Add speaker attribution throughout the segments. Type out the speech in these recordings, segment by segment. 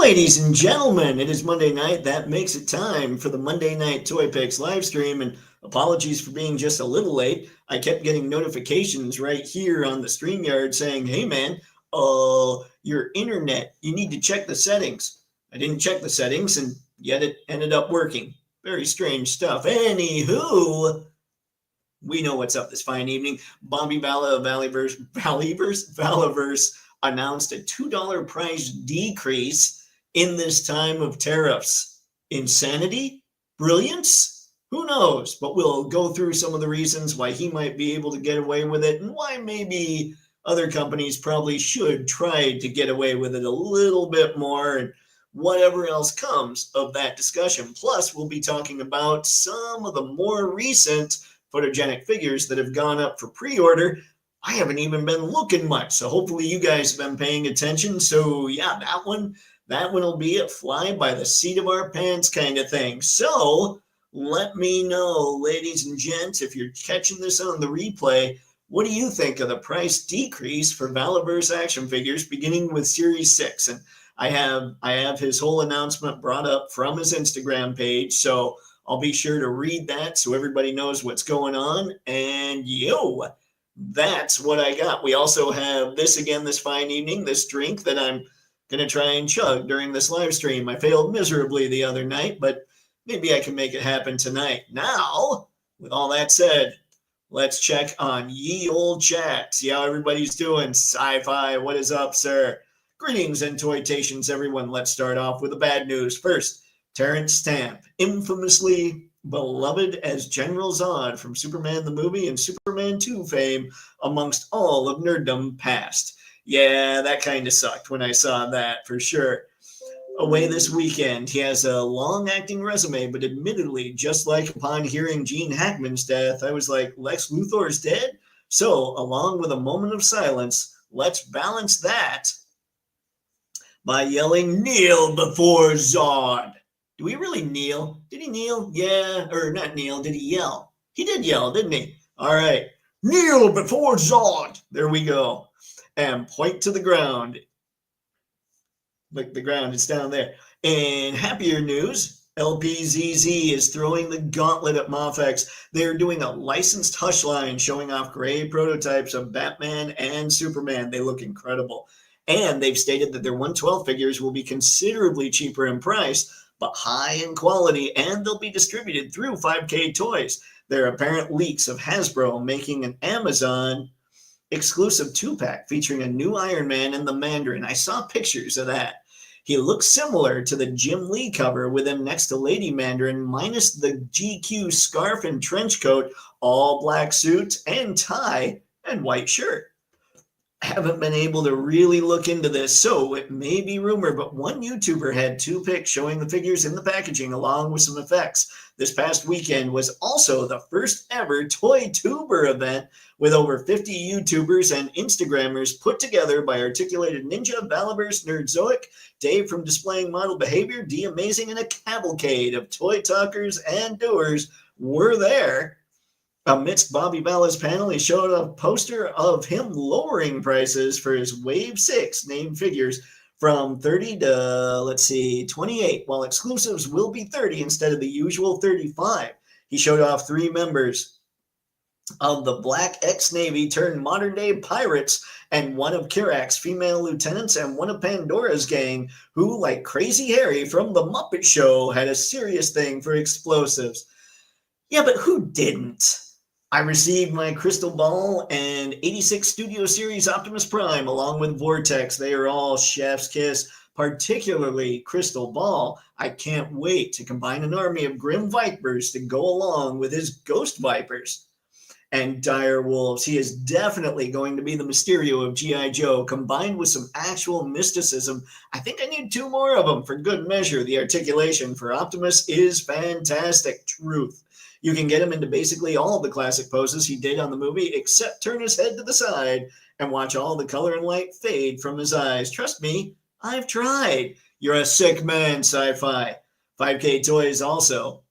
Speaker 1: Ladies and gentlemen, it is Monday night. That makes it time for the Monday Night Toypixx live stream. And apologies for being just a little late. I kept getting notifications right here on the StreamYard saying, hey man, your internet, you need to check the settings. I didn't check the settings and yet it ended up working. Very strange stuff. Anywho, we know what's up this fine evening. Bobby Valaverse announced a $2 price decrease in this time of tariffs. Insanity? Brilliance? Who knows? But we'll go through some of the reasons why he might be able to get away with it and why maybe other companies probably should try to get away with it a little bit more and whatever else comes of that discussion. Plus, we'll be talking about some of the more recent photogenic figures that have gone up for pre-order. I haven't even been looking much, so hopefully you guys have been paying attention. So yeah, that one will be a fly by the seat of our pants kind of thing. So let me know, ladies and gents, if you're catching this on the replay, what do you think of the price decrease for Valaverse action figures beginning with Series 6? And I have his whole announcement brought up from his Instagram page, so I'll be sure to read that so everybody knows what's going on. And that's what I got. We also have this again this fine evening, this drink that I'm going to try and chug during this live stream. I failed miserably the other night, but maybe I can make it happen tonight. Now, with all that said, let's check on ye old chat. See how everybody's doing. Sci-Fi, what is up, sir? Greetings and toytations, everyone. Let's start off with the bad news. First, Terrence Stamp, infamously beloved as General Zod from Superman the movie and Superman 2 fame amongst all of nerddom past. Yeah, that kind of sucked when I saw that, for sure. Away this weekend. He has a long-acting resume, but admittedly, just like upon hearing Gene Hackman's death, I was like, Lex Luthor's dead? So, along with a moment of silence, let's balance that by yelling, kneel before Zod. Do we really kneel? Did he kneel? Yeah, or not kneel, did he yell? He did yell, didn't he? All right. Kneel before Zod. There we go. And point to the ground. Like the ground is down there. And happier news, LPZZ is throwing the gauntlet at Mofex. They're doing a licensed hush line showing off gray prototypes of Batman and Superman. They look incredible. And they've stated that their 112 figures will be considerably cheaper in price, but high in quality, and they'll be distributed through 5K Toys. There are apparent leaks of Hasbro making an Amazon exclusive 2-pack featuring a new Iron Man and the Mandarin. I saw pictures of that. He looks similar to the Jim Lee cover with him next to Lady Mandarin, minus the GQ scarf and trench coat, all black suit and tie and white shirt. Haven't been able to really look into this, so it may be rumor, but one YouTuber had 2 pics showing the figures in the packaging along with some effects. This past weekend was also the first ever Toytuber event with over 50 YouTubers and Instagrammers put together by Articulated Ninja, Valaverse, Nerdzoic, Dave from Displaying Model Behavior, D Amazing, and a cavalcade of toy talkers and doers were there. Amidst Bobby Vala's panel, he showed a poster of him lowering prices for his Wave 6 named figures from 30 to, 28, while exclusives will be 30 instead of the usual 35. He showed off 3 members of the Black Ex-Navy turned modern-day pirates and one of Kirak's female lieutenants and one of Pandora's gang, who, like Crazy Harry from The Muppet Show, had a serious thing for explosives. Yeah, but who didn't? I received my Crystal Ball and 86 Studio Series Optimus Prime along with Vortex. They are all chef's kiss, particularly Crystal Ball. I can't wait to combine an army of Grim Vipers to go along with his Ghost Vipers and Dire Wolves. He is definitely going to be the Mysterio of G.I. Joe, combined with some actual mysticism. I think I need 2 more of them for good measure. The articulation for Optimus is fantastic. Truth. You can get him into basically all of the classic poses he did on the movie, except turn his head to the side and watch all the color and light fade from his eyes. Trust me, I've tried. You're a sick man, Sci-Fi. 5K Toys also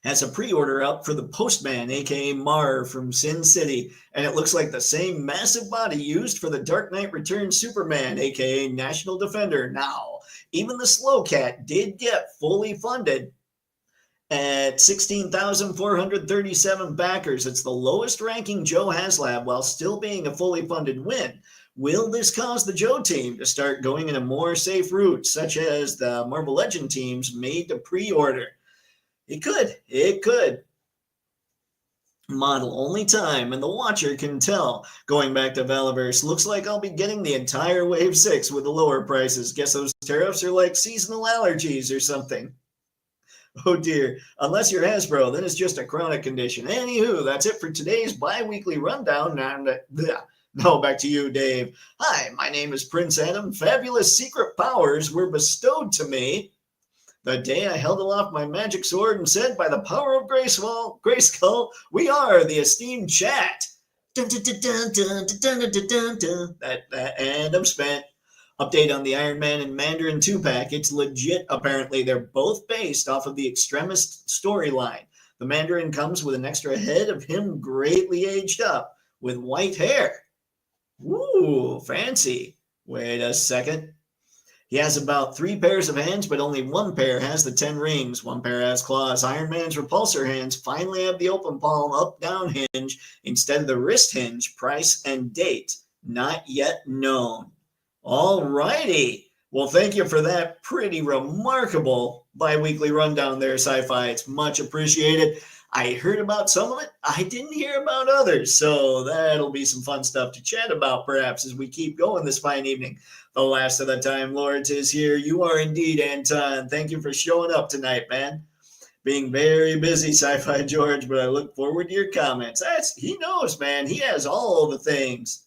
Speaker 1: has a pre-order up for the Postman, aka Mar from Sin City, and it looks like the same massive body used for the Dark Knight Returns Superman, aka National Defender. Now, even the Slow Cat did get fully funded at 16,437 backers. It's the lowest ranking Joe HasLab while still being a fully funded win. Will this cause the Joe team to start going in a more safe route, such as the Marvel Legend teams made to pre-order? It could. It could. Model only time, and the watcher can tell. Going back to Valaverse, looks like I'll be getting the entire Wave 6 with the lower prices. Guess those tariffs are like seasonal allergies or something. Oh dear, unless you're Hasbro, then it's just a chronic condition. Anywho, that's it for today's bi-weekly rundown. No, back to you, Dave. Hi, my name is Prince Adam. Fabulous secret powers were bestowed to me the day I held aloft my magic sword and said, by the power of Grayskull, we are the esteemed chat. Dun, dun, dun, dun, dun, dun, dun, dun, dun. And I'm spent. Update on the Iron Man and Mandarin 2-pack. It's legit, apparently. They're both based off of the Extremist storyline. The Mandarin comes with an extra head of him greatly aged up with white hair. Ooh, fancy. Wait a second. He has about 3 pairs of hands, but only one pair has the 10 rings. One pair has claws. Iron Man's repulsor hands finally have the open palm up-down hinge instead of the wrist hinge. Price and date not yet known. All righty. Well, thank you for that pretty remarkable bi-weekly rundown there, Sci-Fi. It's much appreciated. I heard about some of it. I didn't hear about others. So that'll be some fun stuff to chat about, perhaps, as we keep going this fine evening. The last of the Time Lords is here. You are indeed, Anton. Thank you for showing up tonight, man. Being very busy, Sci-Fi George, but I look forward to your comments. He knows, man. He has all the things.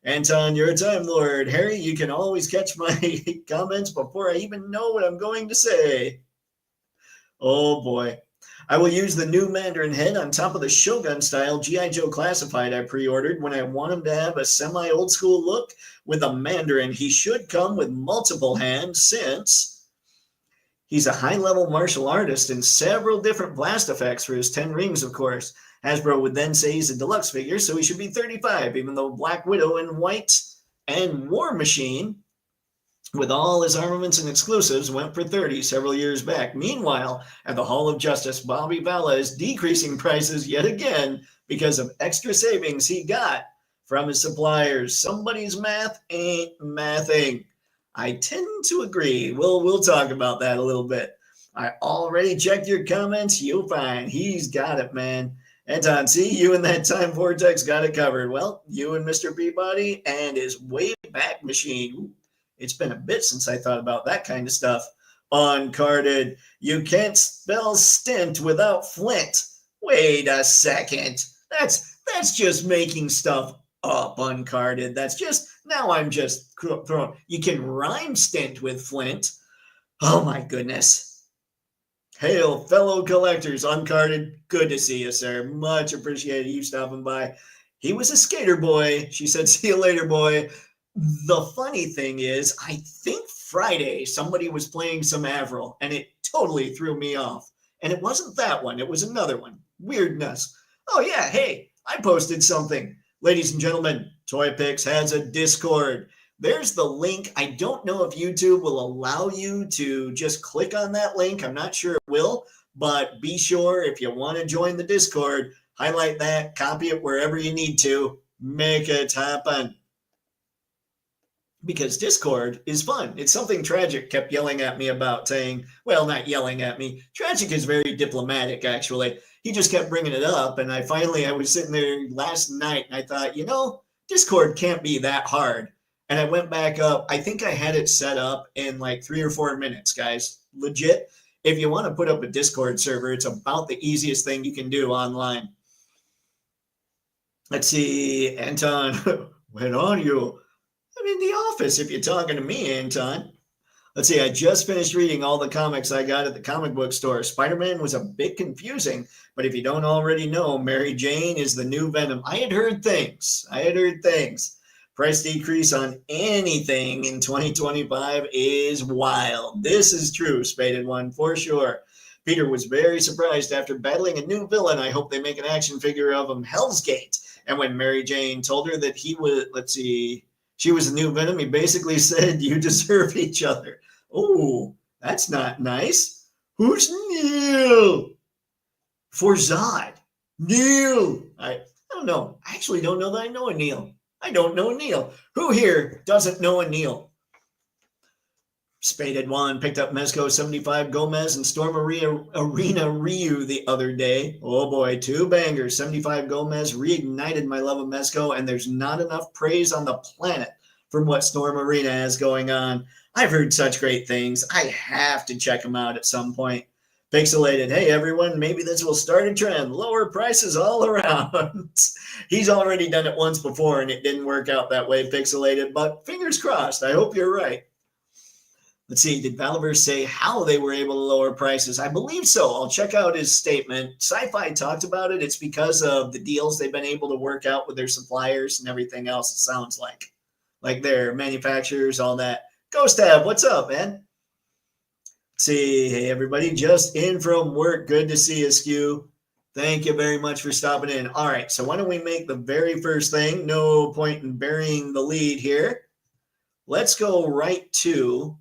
Speaker 1: Anton, you're a Time Lord. Harry, you can always catch my comments before I even know what I'm going to say. Oh, boy. I will use the new Mandarin head on top of the Shogun-style G.I. Joe Classified I pre-ordered when I want him to have a semi-old-school look with a Mandarin. He should come with multiple hands since he's a high-level martial artist and several different blast effects for his 10 rings, of course. Hasbro would then say he's a deluxe figure, so he should be 35, even though Black Widow in white and War Machine, with all his armaments and exclusives, went for 30 several years back. Meanwhile, at the Hall of Justice, Bobby Vala is decreasing prices yet again because of extra savings he got from his suppliers. Somebody's math ain't mathing. I tend to agree. We'll talk about that a little bit. I already checked your comments. You'll find he's got it, man. Anton, see, you and that time vortex got it covered. Well, you and Mr. Peabody and his way back machine. Ooh, it's been a bit since I thought about that kind of stuff. Uncarded. You can't spell stint without Flint. Wait a second. That's just making stuff up, Uncarded. Now I'm just throwing. You can rhyme stint with Flint. Oh my goodness. Hail, fellow collectors, Uncarded. Good to see you, sir. Much appreciated you stopping by. He was a skater boy. She said, see you later, boy. The funny thing is, I think Friday somebody was playing some Avril, and it totally threw me off. And it wasn't that one. It was another one. Weirdness. Oh, yeah. Hey, I posted something. Ladies and gentlemen, Toypixx has a Discord. There's the link. I don't know if YouTube will allow you to just click on that link. I'm not sure it will, but be sure if you want to join the Discord, highlight that, copy it wherever you need to, make it happen. Because Discord is fun. It's something Tragic kept yelling at me about, saying, well, not yelling at me. Tragic is very diplomatic, actually. He just kept bringing it up, and I was sitting there last night, and I thought, Discord can't be that hard. And I went back up. I think I had it set up in like 3 or 4 minutes, guys. Legit. If you want to put up a Discord server, it's about the easiest thing you can do online. Let's see, Anton. When on you? I'm in the office if you're talking to me, Anton. Let's see, I just finished reading all the comics I got at the comic book store. Spider-Man was a bit confusing, but if you don't already know, Mary Jane is the new Venom. I had heard things. Price decrease on anything in 2025 is wild. This is true, Spaded One, for sure. Peter was very surprised after battling a new villain. I hope they make an action figure of him, Hell's Gate. And when Mary Jane told her that he was, she was a new Venom, he basically said, you deserve each other. Oh, that's not nice. Who's Neil? For Zod. Neil. I don't know. I actually don't know that I know a Neil. I don't know a Neil. Who here doesn't know a Neil? Spaded One picked up Mezco 75 Gomez and Storm Arena Ryu the other day. Oh boy, two bangers. 75 Gomez reignited my love of Mezco, and there's not enough praise on the planet from what Storm Arena has going on. I've heard such great things. I have to check them out at some point. Pixelated, hey everyone, maybe this will start a trend. Lower prices all around. He's already done it once before and it didn't work out that way, Pixelated, but fingers crossed. I hope you're right. Let's see, did Valaverse say how they were able to lower prices? I believe so. I'll check out his statement. Sci-Fi talked about it. It's because of the deals they've been able to work out with their suppliers and everything else, it sounds like their manufacturers, all that. Ghost Tab, what's up, man? See, hey everybody, just in from work. Good to see you, Skew. Thank you very much for stopping in. All right, so why don't we make the very first thing? No point in burying the lead here. Let's go right to,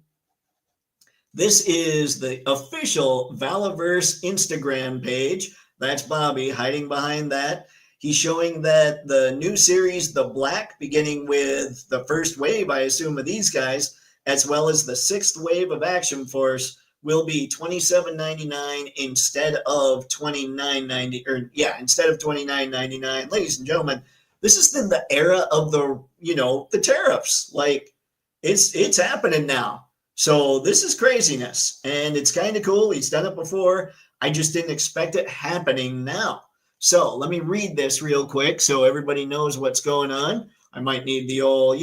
Speaker 1: this is the official Valaverse Instagram page. That's Bobby hiding behind that. He's showing that the new series, The Black, beginning with the first wave, I assume, of these guys, as well as the sixth wave of Action Force, will be $27.99 instead of $29.90, or yeah, instead of $29.99. Ladies and gentlemen, this is in the era of the, the tariffs. Like, it's happening now. So this is craziness, and it's kind of cool. He's done it before. I just didn't expect it happening now. So let me read this real quick so everybody knows what's going on. I might need the old,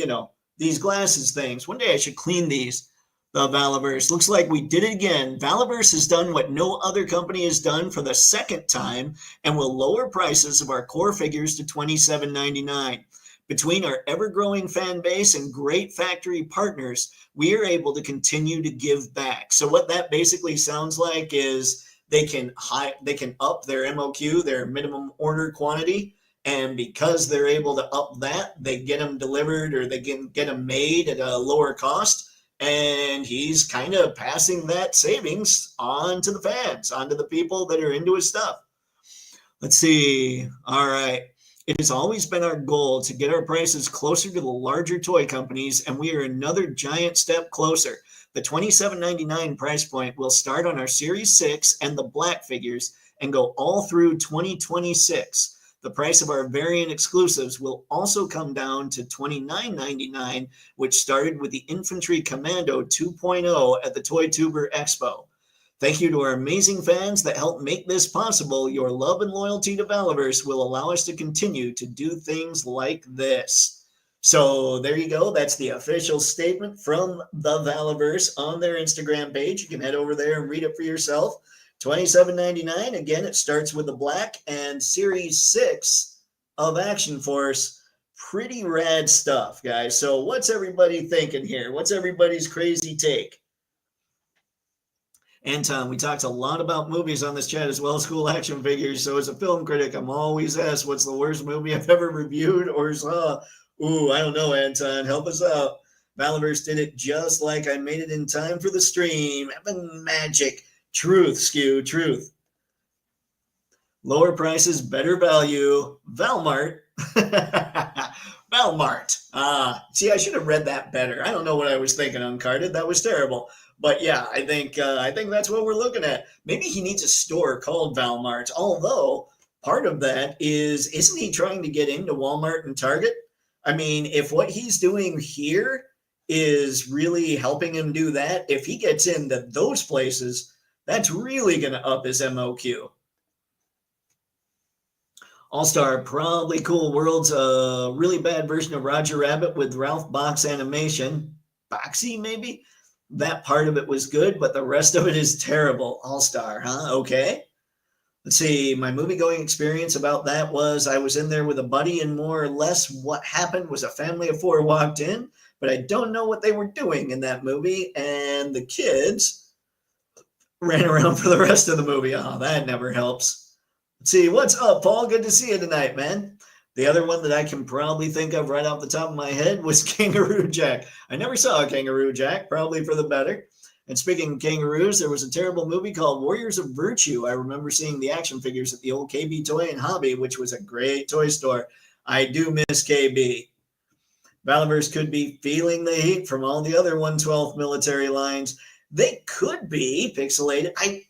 Speaker 1: these glasses things. One day I should clean these. The Valaverse. Looks like we did it again. Valaverse has done what no other company has done for the second time and will lower prices of our core figures to $27.99. Between our ever-growing fan base and great factory partners, we are able to continue to give back. So what that basically sounds like is they can up their MOQ, their minimum order quantity, and because they're able to up that, they get them delivered or they can get them made at a lower cost. And he's kind of passing that savings on to the fans, on to the people that are into his stuff. Let's see. All right. It has always been our goal to get our prices closer to the larger toy companies, and we are another giant step closer. The $27.99 price point will start on our Series 6 and the Black figures and go all through 2026. The price of our variant exclusives will also come down to $29.99, which started with the Infantry Commando 2.0 at the Toy Tuber Expo. Thank you to our amazing fans that help make this possible. Your love and loyalty to Valaverse will allow us to continue to do things like this. So there you go. That's the official statement from the Valaverse on their Instagram page. You can head over there and read it for yourself. $27.99. Again, it starts with the Black and Series 6 of Action Force. Pretty rad stuff, guys. So what's everybody thinking here? What's everybody's crazy take? Anton, we talked a lot about movies on this chat as well as cool action figures. So as a film critic, I'm always asked what's the worst movie I've ever reviewed or saw. Ooh, I don't know, Anton. Help us out. Valaverse did it just like I made it in time for the stream. Evan Magic. Truth, Skew, truth. Lower prices, better value. Valmart. Valmart. See, I should have read that better. I don't know what I was thinking uncarded. That was terrible. But yeah, I think that's what we're looking at. Maybe he needs a store called Valmart. Although part of that isn't he trying to get into Walmart and Target? I mean, if what he's doing here is really helping him do that, if he gets into those places, that's really going to up his MOQ. All-Star, probably Cool World's a really bad version of Roger Rabbit with Ralph Box animation. Boxy, maybe? That part of it was good, but the rest of it is terrible. All-Star, huh? Okay. Let's see. My movie-going experience about that was I was in there with a buddy, and more or less what happened was a family of four walked in, but I don't know what they were doing in that movie, and the kids ran around for the rest of the movie. Oh, that never helps. Let's see, what's up, Paul? Good to see you tonight, man. The other one that I can probably think of right off the top of my head was Kangaroo Jack. I never saw a Kangaroo Jack, probably for the better. And speaking of kangaroos, there was a terrible movie called Warriors of Virtue. I remember seeing the action figures at the old KB Toy and Hobby, which was a great toy store. I do miss KB. Valaverse could be feeling the heat from all the other 112th military lines. They could be pixelated. I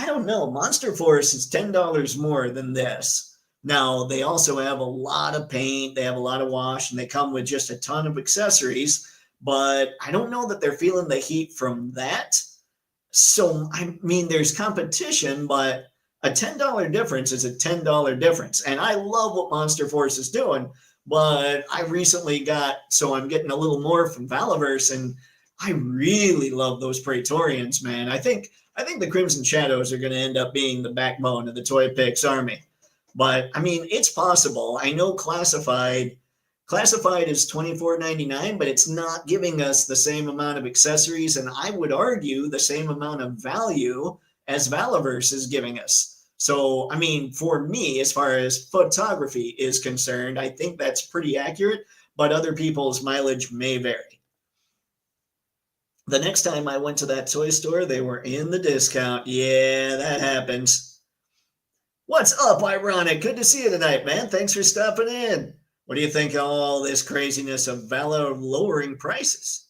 Speaker 1: don't know. Monster Force is $10 more than this. Now, they also have a lot of paint, they have a lot of wash, and they come with just a ton of accessories, but I don't know that they're feeling the heat from that. So, I mean, there's competition, but a $10 difference is a $10 difference. And I love what Monster Force is doing, but I recently so I'm getting a little more from Valaverse, and I really love those Praetorians, man. I think the Crimson Shadows are going to end up being the backbone of the Toypixx army. But I mean, it's possible. I know classified is $24.99, but it's not giving us the same amount of accessories, and I would argue the same amount of value as Valaverse is giving us. So, I mean, for me, as far as photography is concerned, I think that's pretty accurate, but other people's mileage may vary. The next time I went to that toy store, they were in the discount. Yeah, that happens. What's up, Ironic? Good to see you tonight, man. Thanks for stopping in. What do you think of all this craziness of Valor lowering prices?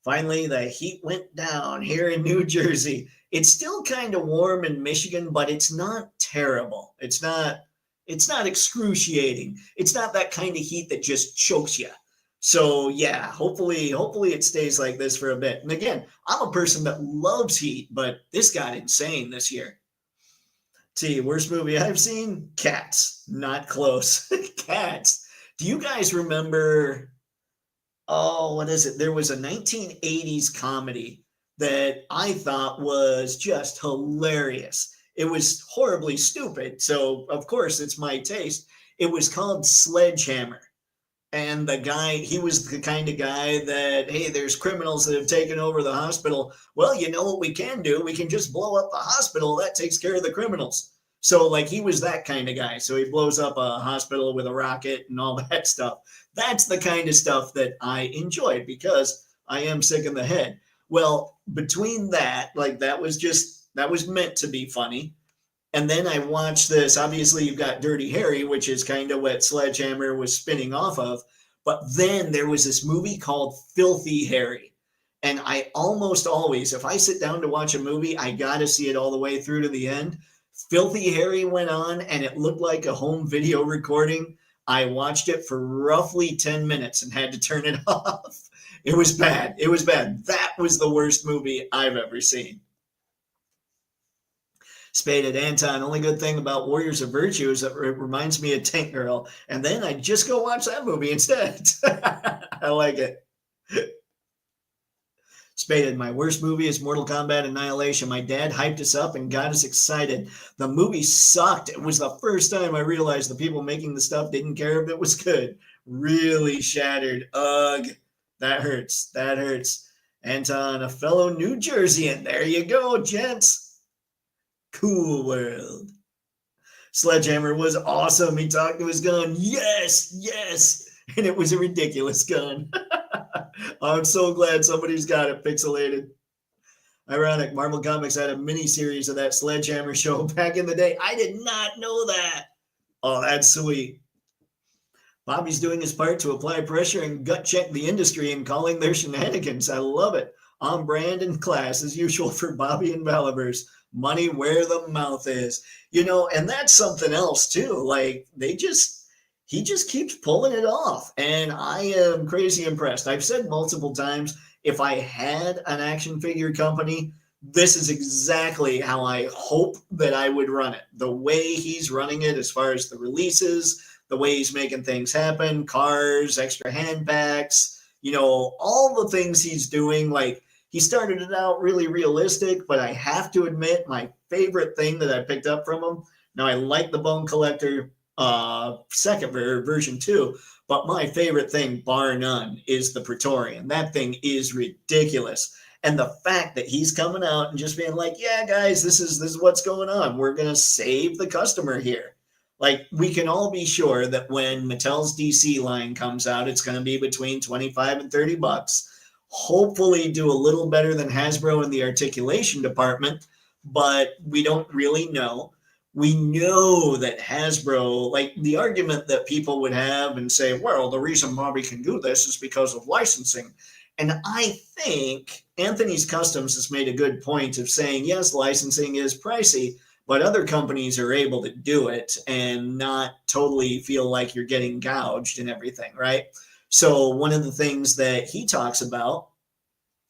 Speaker 1: Finally, the heat went down here in New Jersey. It's still kind of warm in Michigan, but it's not terrible. It's not excruciating. It's not that kind of heat that just chokes you. So yeah, hopefully it stays like this for a bit. And again, I'm a person that loves heat, but this got insane this year. See, worst movie I've seen? Cats. Not close. Cats. Do you guys remember? Oh, what is it? There was a 1980s comedy that I thought was just hilarious. It was horribly stupid, so of course it's my taste. It was called Sledgehammer. And the guy, he was the kind of guy that, hey, there's criminals that have taken over the hospital. Well, you know what we can do? We can just blow up the hospital. That takes care of the criminals. So, like, he was that kind of guy. So he blows up a hospital with a rocket and all that stuff. That's the kind of stuff that I enjoyed because I am sick in the head. Well, between that, like, that was meant to be funny. And then I watched this. Obviously, you've got Dirty Harry, which is kind of what Sledgehammer was spinning off of. But then there was this movie called Filthy Harry. And I almost always, if I sit down to watch a movie, I got to see it all the way through to the end. Filthy Harry went on, and it looked like a home video recording. I watched it for roughly 10 minutes and had to turn it off. It was bad. It was bad. That was the worst movie I've ever seen. Spaded Anton, only good thing about Warriors of Virtue is that it reminds me of Tank Girl. And then I just go watch that movie instead. I like it. Spaded, my worst movie is Mortal Kombat Annihilation. My dad hyped us up and got us excited. The movie sucked. It was the first time I realized the people making the stuff didn't care if it was good. Really shattered. Ugh. That hurts. That hurts. Anton, a fellow New Jerseyan. There you go, gents. Cool world. Sledgehammer was awesome. He talked to his gun. Yes, yes. And it was a ridiculous gun. I'm so glad somebody's got it pixelated. Ironic, Marvel Comics had a mini-series of that Sledgehammer show back in the day. I did not know that. Oh, that's sweet. Bobby's doing his part to apply pressure and gut check the industry and calling their shenanigans. I love it. On brand and class as usual for Bobby and Valaverse. Money where the mouth is, and that's something else too. Like he just keeps pulling it off, and I am crazy impressed. I've said multiple times, if I had an action figure company, this is exactly how I hope that I would run it. The way he's running it, as far as the releases, the way he's making things happen, cars, extra hand packs, all the things he's doing. Like, he started it out really realistic, but I have to admit, my favorite thing that I picked up from him, now I like the Bone Collector second version too, but my favorite thing, bar none, is the Praetorian. That thing is ridiculous. And the fact that he's coming out and just being like, yeah, guys, this is what's going on. We're going to save the customer here. Like, we can all be sure that when Mattel's DC line comes out, it's going to be between 25 and 30 bucks. Hopefully do a little better than Hasbro in the articulation department, but we don't really know. We know that Hasbro, like the argument that people would have and say, well, the reason Bobby can do this is because of licensing. And I think Anthony's Customs has made a good point of saying, yes, licensing is pricey, but other companies are able to do it and not totally feel like you're getting gouged and everything, right? So one of the things that he talks about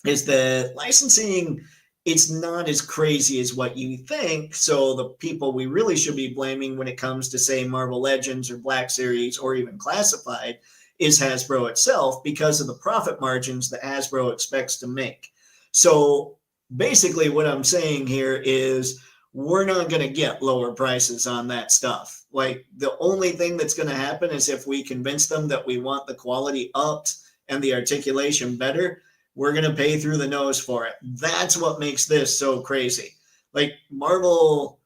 Speaker 1: is that licensing, it's not as crazy as what you think. So the people we really should be blaming when it comes to, say, Marvel Legends or Black Series or even Classified is Hasbro itself, because of the profit margins that Hasbro expects to make. So basically what I'm saying here is we're not going to get lower prices on that stuff. Like, the only thing that's going to happen is if we convince them that we want the quality upped and the articulation better, we're going to pay through the nose for it. That's what makes this so crazy. Like, Hasbro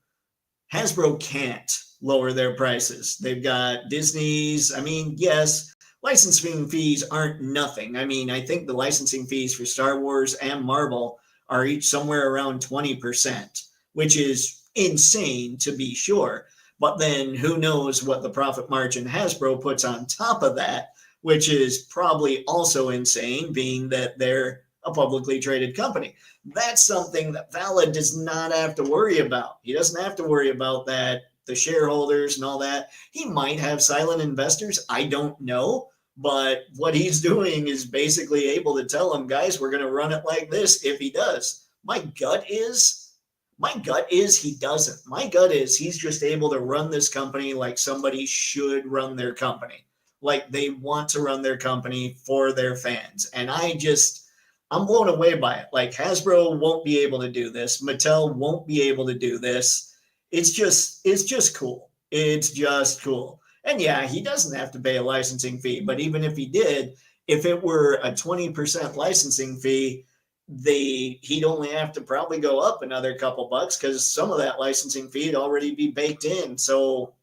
Speaker 1: can't lower their prices. They've got Disney's, I mean, yes, licensing fees aren't nothing. I mean, I think the licensing fees for Star Wars and Marvel are each somewhere around 20%, which is insane to be sure. But then who knows what the profit margin Hasbro puts on top of that, which is probably also insane, being that they're a publicly traded company. That's something that Vala does not have to worry about. He doesn't have to worry about that, the shareholders and all that. He might have silent investors. I don't know. But what he's doing is basically able to tell them, guys, we're going to run it like this if he does. My gut is he doesn't. My gut is he's just able to run this company like somebody should run their company. Like, they want to run their company for their fans. And I'm blown away by it. Like, Hasbro won't be able to do this. Mattel won't be able to do this. It's just cool. It's just cool. And yeah, he doesn't have to pay a licensing fee, but even if he did, if it were a 20% licensing fee, he'd only have to probably go up another couple bucks, because some of that licensing fee would already be baked in. So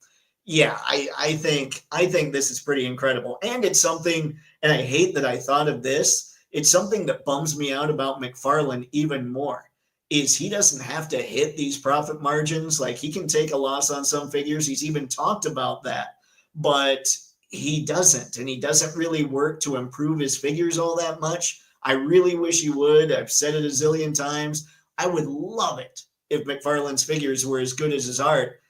Speaker 1: yeah, I think this is pretty incredible. And it's something, and I hate that I thought of this, it's something that bums me out about McFarlane even more, is he doesn't have to hit these profit margins. Like, he can take a loss on some figures. He's even talked about that, but he doesn't, and he doesn't really work to improve his figures all that much. I really wish he would. I've said it a zillion times. I would love it if McFarlane's figures were as good as his art,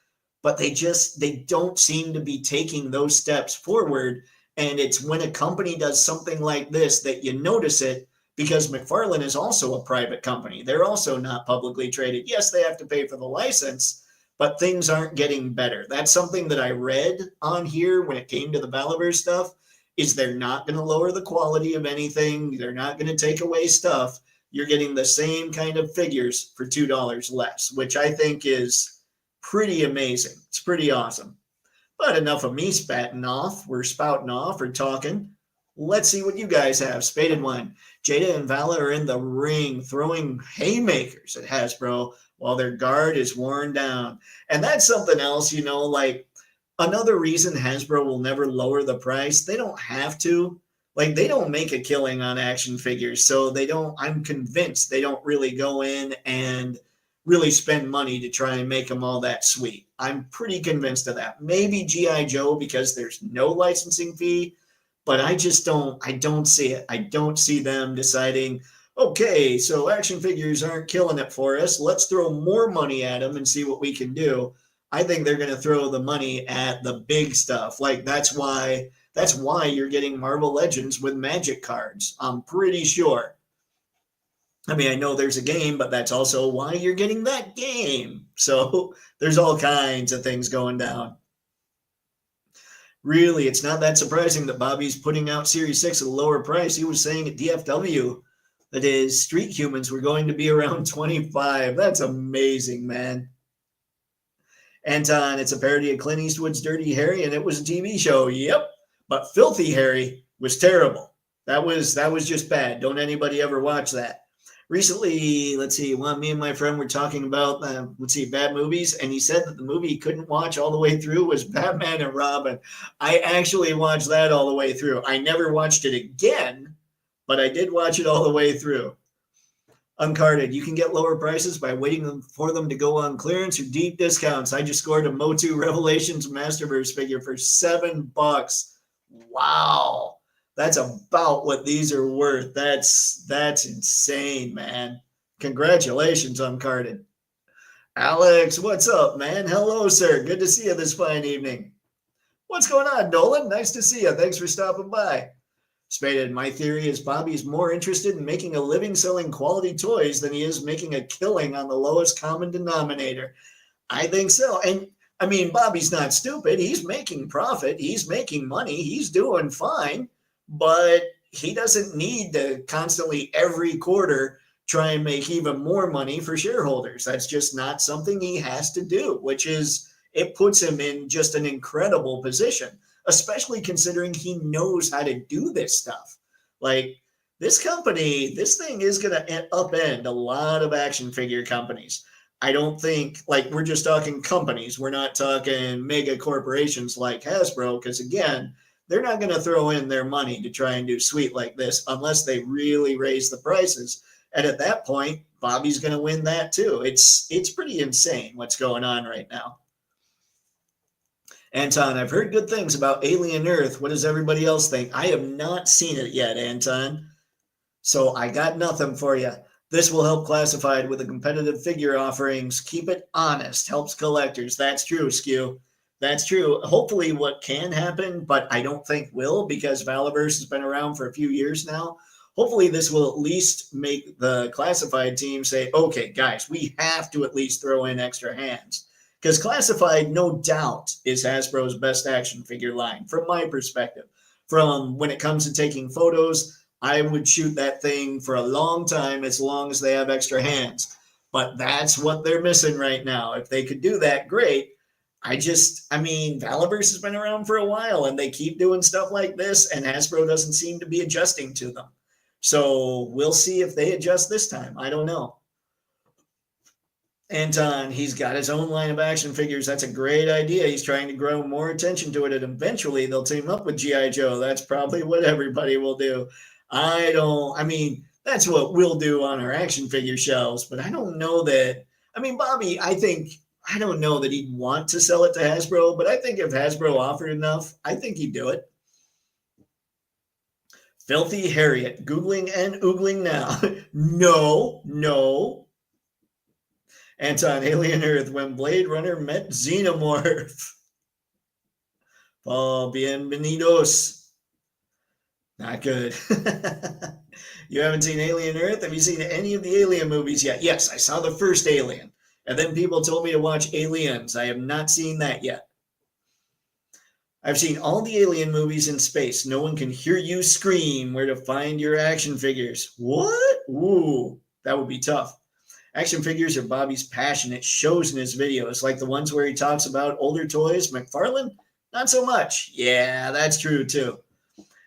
Speaker 1: but they don't seem to be taking those steps forward. And it's when a company does something like this that you notice it, because McFarlane is also a private company. They're also not publicly traded. Yes, they have to pay for the license, but things aren't getting better. That's something that I read on here when it came to the Valaverse stuff, is they're not going to lower the quality of anything. They're not going to take away stuff. You're getting the same kind of figures for $2 less, which I think is pretty amazing. It's pretty awesome. But enough of me spouting off or talking. Let's see what you guys have. Spaded One. Jada and Vala are in the ring throwing haymakers at Hasbro while their guard is worn down. And that's something else, like, another reason Hasbro will never lower the price. They don't have to. Like, they don't make a killing on action figures. So I'm convinced they don't really go in and really spend money to try and make them all that sweet. I'm pretty convinced of that. Maybe G.I. Joe, because there's no licensing fee, but I don't see it. I don't see them deciding, okay, so action figures aren't killing it for us. Let's throw more money at them and see what we can do. I think they're going to throw the money at the big stuff. Like, that's why you're getting Marvel Legends with Magic cards. I'm pretty sure. I mean, I know there's a game, but that's also why you're getting that game. So there's all kinds of things going down. Really, it's not that surprising that Bobby's putting out Series 6 at a lower price. He was saying at DFW that his Street Humans were going to be around 25. That's amazing, man. Anton, it's a parody of Clint Eastwood's Dirty Harry, and it was a TV show. Yep. But Filthy Harry was terrible. That was just bad. Don't anybody ever watch that. Recently, let's see, me and my friend were talking about, bad movies, and he said that the movie he couldn't watch all the way through was Batman and Robin. I actually watched that all the way through. I never watched it again, but I did watch it all the way through. Uncarded, you can get lower prices by waiting for them to go on clearance or deep discounts. I just scored a Motu Revelations Masterverse figure for $7. Wow. That's about what these are worth. That's insane, man. Congratulations, Uncarded. Alex, what's up, man? Hello, sir. Good to see you this fine evening. What's going on, Nolan? Nice to see you. Thanks for stopping by. Spaded, my theory is Bobby's more interested in making a living selling quality toys than he is making a killing on the lowest common denominator. I think so. And I mean, Bobby's not stupid. He's making profit. He's making money. He's doing fine. But he doesn't need to constantly every quarter try and make even more money for shareholders. That's just not something he has to do, which is, it puts him in just an incredible position, especially considering he knows how to do this stuff. Like, this company, this thing is going to upend a lot of action figure companies. I don't think, like, we're just talking companies. We're not talking mega corporations like Hasbro, because again, they're not going to throw in their money to try and do sweet like this unless they really raise the prices. And at that point, Bobby's going to win that too. It's pretty insane what's going on right now. Anton, I've heard good things about Alien Earth. What does everybody else think? I have not seen it yet, Anton. So I got nothing for you. This will help Classified with the competitive figure offerings. Keep it honest. Helps collectors. That's true, Skew. That's true. Hopefully what can happen, but I don't think will, because Valaverse has been around for a few years now. Hopefully this will at least make the Classified team say, okay, guys, we have to at least throw in extra hands. Because Classified, no doubt, is Hasbro's best action figure line, from my perspective. From when it comes to taking photos, I would shoot that thing for a long time as long as they have extra hands. But that's what they're missing right now. If they could do that, great. Valaverse has been around for a while, and they keep doing stuff like this, and Hasbro doesn't seem to be adjusting to them. So we'll see if they adjust this time. I don't know. Anton, he's got his own line of action figures. That's a great idea. He's trying to grow more attention to it, and eventually they'll team up with G.I. Joe. That's probably what everybody will do. That's what we'll do on our action figure shelves, but I don't know that. Bobby, I don't know that he'd want to sell it to Hasbro, but I think if Hasbro offered enough, I think he'd do it. Filthy Harriet, Googling and oogling now. No. Anton, Alien Earth, when Blade Runner met Xenomorph. Oh, bienvenidos. Not good. You haven't seen Alien Earth? Have you seen any of the Alien movies yet? Yes, I saw the first Alien. And then people told me to watch Aliens. I have not seen that yet. I've seen all the Alien movies in space. No one can hear you scream where to find your action figures. What? Ooh, that would be tough. Action figures are Bobby's passion. It shows in his videos, like the ones where he talks about older toys. McFarlane? Not so much. Yeah, that's true too.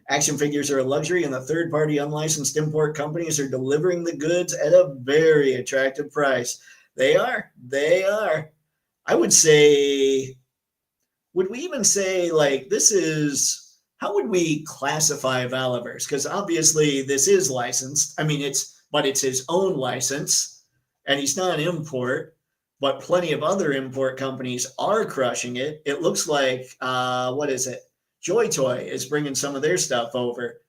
Speaker 1: Action figures are a luxury, and the third-party unlicensed import companies are delivering the goods at a very attractive price. They are. I would say, would we even say, like, how would we classify Valaverse? Because obviously this is licensed. It's his own license. And he's not an import, but plenty of other import companies are crushing it. It looks like, Joy Toy is bringing some of their stuff over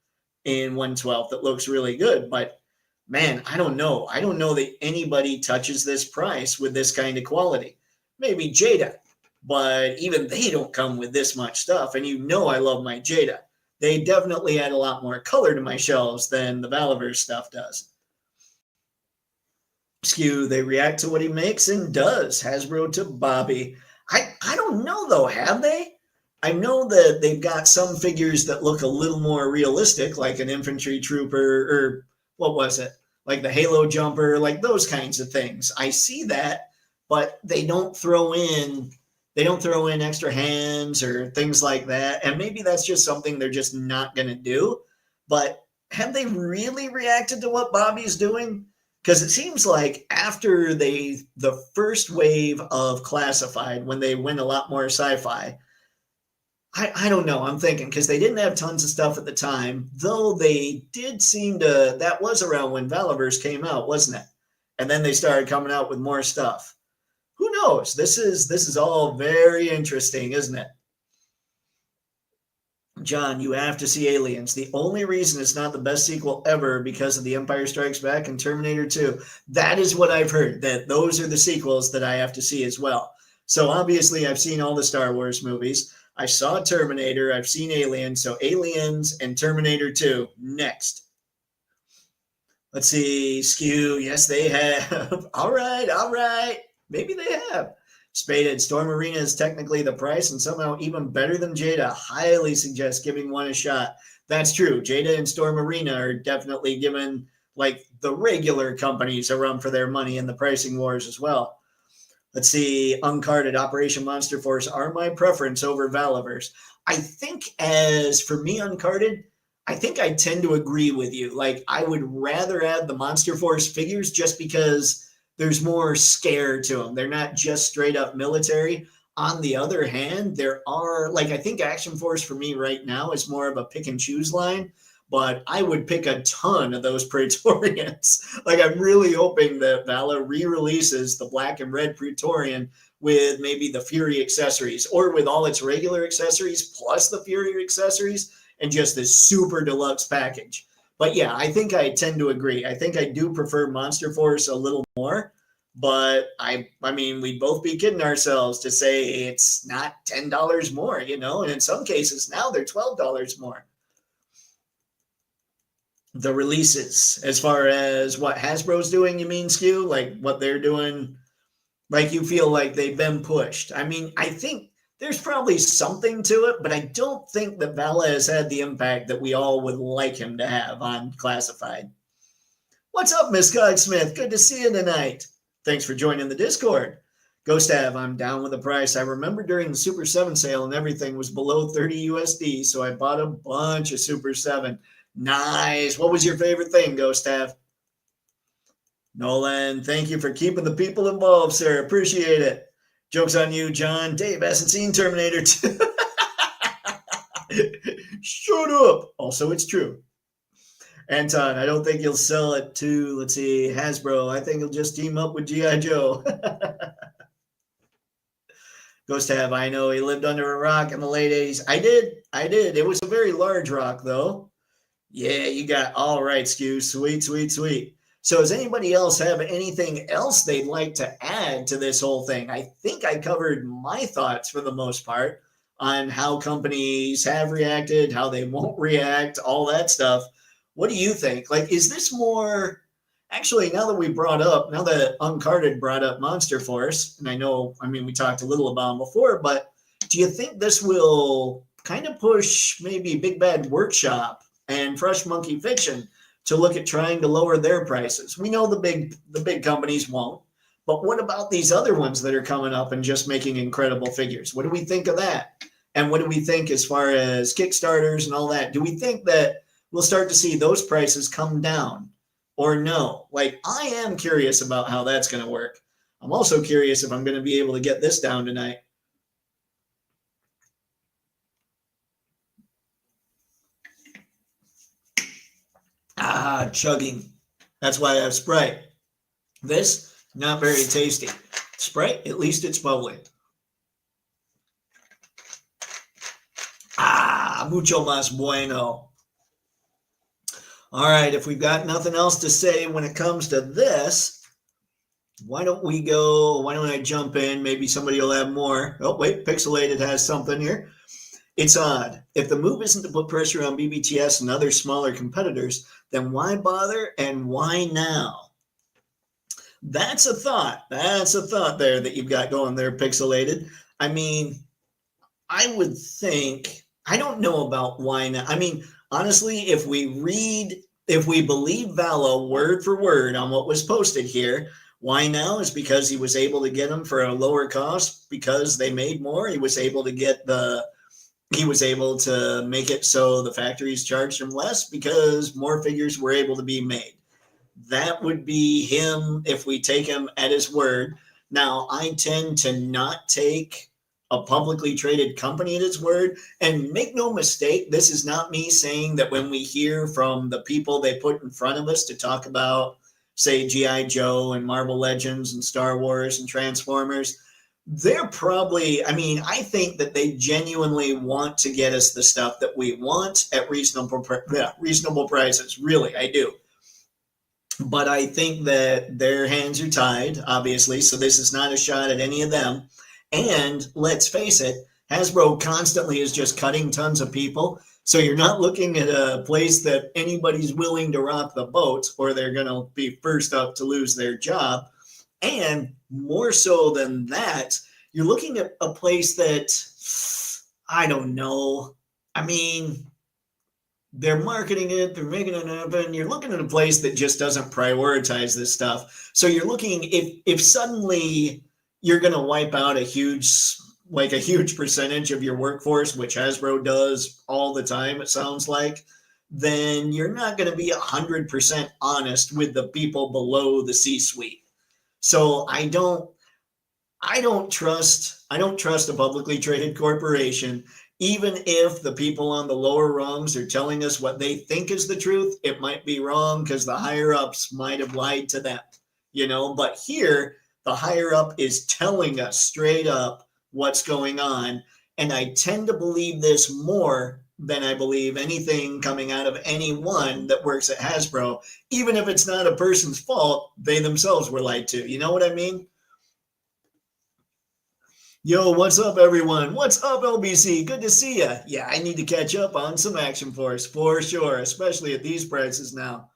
Speaker 1: in 1/12 that looks really good. But, man, I don't know. I don't know that anybody touches this price with this kind of quality. Maybe Jada, but even they don't come with this much stuff. And I love my Jada. They definitely add a lot more color to my shelves than the Valaverse stuff does. Skew, they react to what he makes and does. Hasbro to Bobby. I don't know, though, have they? I know that they've got some figures that look a little more realistic, like an infantry trooper, or what was it? Like the Halo jumper, like those kinds of things. I see that, but they don't throw in extra hands or things like that. And maybe that's just something they're just not going to do. But have they really reacted to what Bobby's doing? Because it seems like after the first wave of classified, when they went a lot more sci-fi, I don't know. I'm thinking because they didn't have tons of stuff at the time, though they did seem to. That was around when Valaverse came out, wasn't it? And then they started coming out with more stuff. Who knows? This is all very interesting, isn't it? John, you have to see Aliens. The only reason it's not the best sequel ever because of The Empire Strikes Back and Terminator 2. That is what I've heard, that those are the sequels that I have to see as well. So obviously I've seen all the Star Wars movies. I saw Terminator. I've seen Aliens. So Aliens and Terminator 2 next. Let's see. Skew. Yes, they have. All right. All right. Maybe they have. Spaded. Storm Arena is technically the price and somehow even better than Jada. Highly suggest giving one a shot. That's true. Jada and Storm Arena are definitely giving like the regular companies a run for their money in the pricing wars as well. Let's see. Uncarded Operation Monster Force are my preference over Valaverse. I think as for me, Uncarded, I think I tend to agree with you. Like I would rather have the Monster Force figures just because there's more scare to them. They're not just straight up military. On the other hand, there are, like, I think Action Force for me right now is more of a pick and choose line, but I would pick a ton of those Praetorians. Like, I'm really hoping that Vala re-releases the black and red Praetorian with maybe the Fury accessories or with all its regular accessories plus the Fury accessories and just this super deluxe package. But yeah, I think I tend to agree. I think I do prefer Monster Force a little more, but I mean, we'd both be kidding ourselves to say it's not $10 more, you know, and in some cases now they're $12 more. The releases, as far as what Hasbro's doing, you mean, Skew? Like what they're doing, like you feel like they've been pushed. I mean, I think there's probably something to it, but I don't think that Vala has had the impact that we all would like him to have on Classified. What's up, Miss Cogsmith? Good to see you tonight. Thanks for joining the Discord. Ghostav, I'm down with the price. I remember during the Super 7 sale and everything was below 30 USD, so I bought a bunch of Super 7. Nice. What was your favorite thing, Ghostav? Nolan, thank you for keeping the people involved, sir. Appreciate it. Joke's on you, John. Dave hasn't seen Terminator 2. Shut up. Also, it's true. Anton, I don't think he'll sell it to, let's see, Hasbro. I think he'll just team up with G.I. Joe. Ghostav, I know he lived under a rock in the late 80s. I did. It was a very large rock, though. Yeah, you got all right, Skew. Sweet, sweet, sweet. So does anybody else have anything else they'd like to add to this whole thing? I think I covered my thoughts for the most part on how companies have reacted, how they won't react, all that stuff. What do you think? Like, is this more... Actually, now that Uncarded brought up Monster Force, and I mean, we talked a little about them before, but do you think this will kind of push maybe Big Bad Workshop and Fresh Monkey Fiction to look at trying to lower their prices? We know the big companies won't, but what about these other ones that are coming up and just making incredible figures? What do we think of that? And what do we think as far as Kickstarters and all that? Do we think that we'll start to see those prices come down or no? Like, I am curious about how that's going to work. I'm also curious if I'm going to be able to get this down tonight. Chugging. That's why I have Sprite. This, not very tasty. Sprite, at least it's bubbly. Mucho más bueno. All right, if we've got nothing else to say when it comes to this, why don't I jump in? Maybe somebody will have more. Oh, wait, Pixelated has something here. It's odd. If the move isn't to put pressure on BBTS and other smaller competitors, then why bother and why now? That's a thought. That's a thought there that you've got going there, Pixelated. I mean, I would think, I don't know about why now. I mean, honestly, if we believe Vala word for word on what was posted here, why now is because he was able to get them for a lower cost because they made more. He was able to make it so the factories charged him less because more figures were able to be made. That would be him if we take him at his word. Now, I tend to not take a publicly traded company at its word. And make no mistake, this is not me saying that when we hear from the people they put in front of us to talk about, say, G.I. Joe and Marvel Legends and Star Wars and Transformers, they're probably, I mean, I think that they genuinely want to get us the stuff that we want at reasonable prices. Really, I do. But I think that their hands are tied, obviously, so this is not a shot at any of them. And let's face it, Hasbro constantly is just cutting tons of people. So you're not looking at a place that anybody's willing to rock the boat, or they're going to be first up to lose their job. And more so than that, you're looking at a place that, I don't know. I mean, they're marketing it, they're making it happen. You're looking at a place that just doesn't prioritize this stuff. So you're looking, if suddenly you're going to wipe out a huge percentage of your workforce, which Hasbro does all the time, it sounds like, then you're not going to be 100% honest with the people below the C-suite. So I don't trust a publicly traded corporation. Even if the people on the lower rungs are telling us what they think is the truth, it might be wrong because the higher ups might have lied to them, but here the higher up is telling us straight up what's going on. And I tend to believe this more than I believe anything coming out of anyone that works at Hasbro, even if it's not a person's fault, they themselves were lied to. You know what I mean? Yo, what's up, everyone? What's up, LBC? Good to see you. Yeah, I need to catch up on some Action Force for sure, especially at these prices now.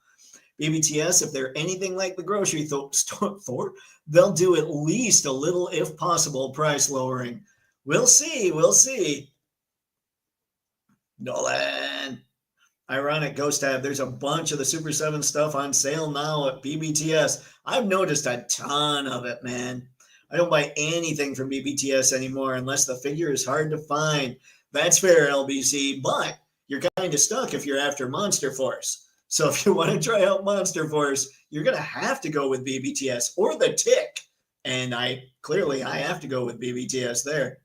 Speaker 1: BBTS, if they're anything like the grocery store, they'll do at least a little, if possible, price lowering. We'll see. We'll see. Nolan. Ironic Ghost Tab. There's a bunch of the Super 7 stuff on sale now at BBTS. I've noticed a ton of it, man. I don't buy anything from BBTS anymore unless the figure is hard to find. That's fair, LBC, but you're kind of stuck if you're after Monster Force. So if you want to try out Monster Force, you're going to have to go with BBTS or the Tick. And I have to go with BBTS there.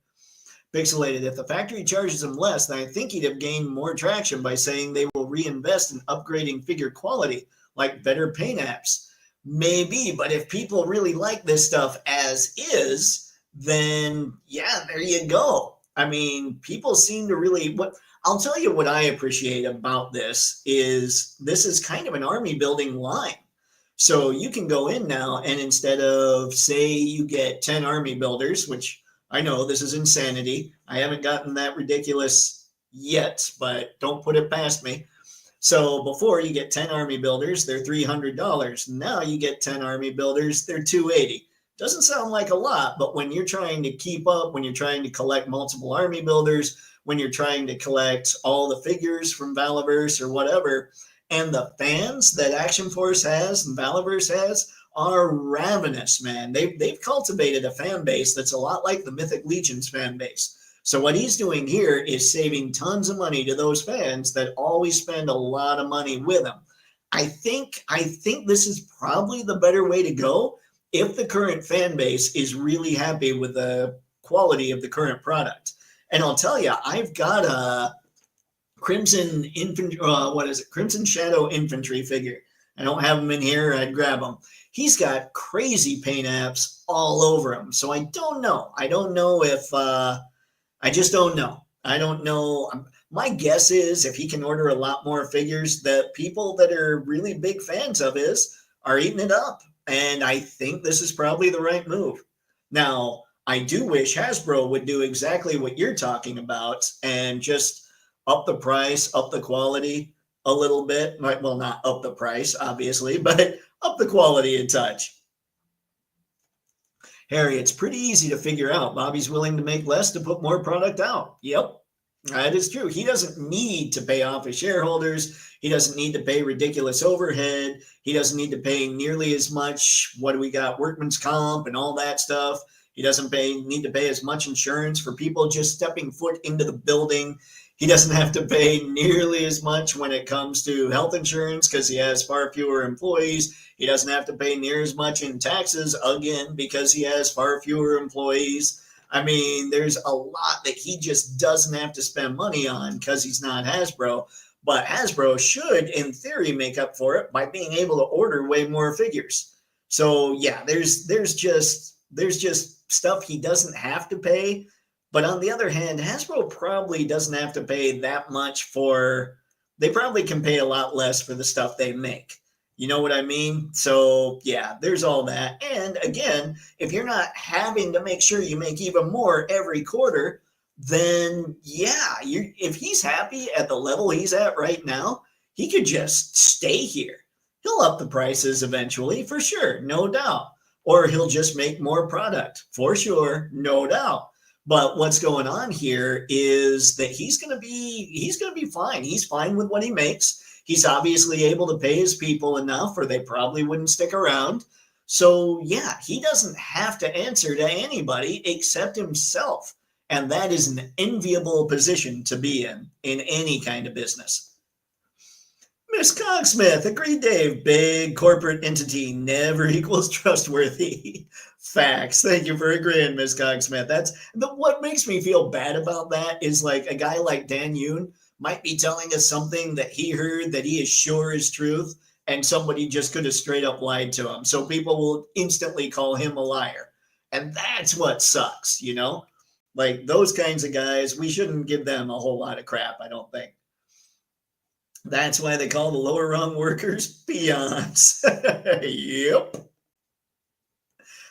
Speaker 1: Pixelated, if the factory charges them less, then I think he'd have gained more traction by saying they will reinvest in upgrading figure quality, like better paint apps. Maybe, but if people really like this stuff as is, then yeah, there you go. I mean, people seem to really, I'll tell you what I appreciate about this is kind of an army building line. So you can go in now and instead of, say, you get 10 army builders, which I know this is insanity. I haven't gotten that ridiculous yet, but don't put it past me. So before you get 10 army builders, they're $300. Now you get 10 army builders, they're $280. Doesn't sound like a lot, but when you're trying to keep up, when you're trying to collect multiple army builders, when you're trying to collect all the figures from Valaverse or whatever, and the fans that Action Force has and Valaverse has are ravenous, man. They've cultivated a fan base that's a lot like the Mythic Legion's fan base. So what he's doing here is saving tons of money to those fans that always spend a lot of money with him. I think this is probably the better way to go if the current fan base is really happy with the quality of the current product. And I'll tell you, I've got a Crimson Shadow Infantry figure. I don't have him in here. I'd grab him. He's got crazy paint apps all over him. So I don't know. I don't know if... I just don't know. I don't know. My guess is if he can order a lot more figures, the people that are really big fans of his are eating it up. And I think this is probably the right move. Now, I do wish Hasbro would do exactly what you're talking about and just up the price, up the quality a little bit. Well, not up the price, obviously, but up the quality a touch. Harry, it's pretty easy to figure out. Bobby's willing to make less to put more product out. Yep, that is true. He doesn't need to pay off his shareholders. He doesn't need to pay ridiculous overhead. He doesn't need to pay nearly as much. What do we got? Workman's comp and all that stuff. He doesn't need to pay as much insurance for people just stepping foot into the building. He doesn't have to pay nearly as much when it comes to health insurance because he has far fewer employees. He doesn't have to pay near as much in taxes, again, because he has far fewer employees. I mean, there's a lot that he just doesn't have to spend money on because he's not Hasbro. But Hasbro should, in theory, make up for it by being able to order way more figures. So yeah, there's just stuff he doesn't have to pay. But on the other hand, Hasbro probably doesn't have to pay that much for, they probably can pay a lot less for the stuff they make. You know what I mean? So yeah, there's all that. And again, if you're not having to make sure you make even more every quarter, then yeah, if he's happy at the level he's at right now, he could just stay here. He'll up the prices eventually, for sure, no doubt. Or he'll just make more product, for sure, no doubt. But what's going on here is that he's going to be fine. He's fine with what he makes. He's obviously able to pay his people enough, or they probably wouldn't stick around. So yeah, he doesn't have to answer to anybody except himself. And that is an enviable position to be in any kind of business. Miss Cogsmith, agreed, Dave. Big corporate entity never equals trustworthy. Facts. Thank you for agreeing, Miss Cogsmith. What makes me feel bad about that is like a guy like Dan Yoon might be telling us something that he heard that he is sure is truth, and somebody just could have straight up lied to him. So people will instantly call him a liar. And that's what sucks, you know? Like those kinds of guys, we shouldn't give them a whole lot of crap, I don't think. That's why they call the lower rung workers peons. Yep.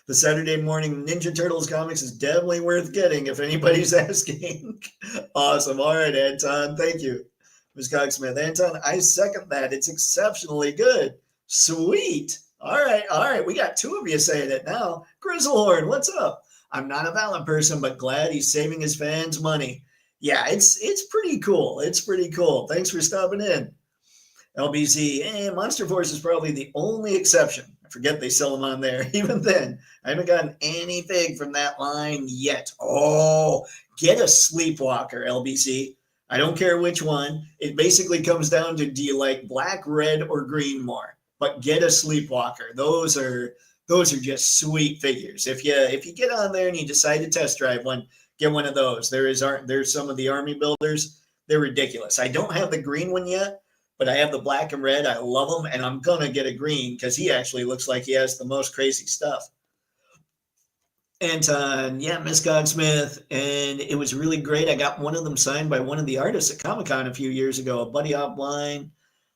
Speaker 1: The Saturday morning Ninja Turtles comics is definitely worth getting if anybody's asking. Awesome. All right, Anton. Thank you. Ms. Cogsmith. Anton, I second that. It's exceptionally good. Sweet. All right. All right. We got two of you saying it now. Grizzlehorn, what's up? I'm not a Valid person, but glad he's saving his fans money. Yeah, it's pretty cool. It's pretty cool. Thanks for stopping in. LBZ, Monster Force is probably the only exception. I forget they sell them on there. Even then, I haven't gotten any fig from that line yet. Oh, get a Sleepwalker, LBC. I don't care which one. It basically comes down to, do you like black, red, or green more? But get a Sleepwalker. Those are just sweet figures. If you get on there and you decide to test drive one, get one of those. There's some of the army builders. They're ridiculous. I don't have the green one yet, but I have the black and red. I love them, and I'm going to get a green because he actually looks like he has the most crazy stuff. And yeah, Miss Cogsmith, and it was really great. I got one of them signed by one of the artists at Comic-Con a few years ago, a buddy offline.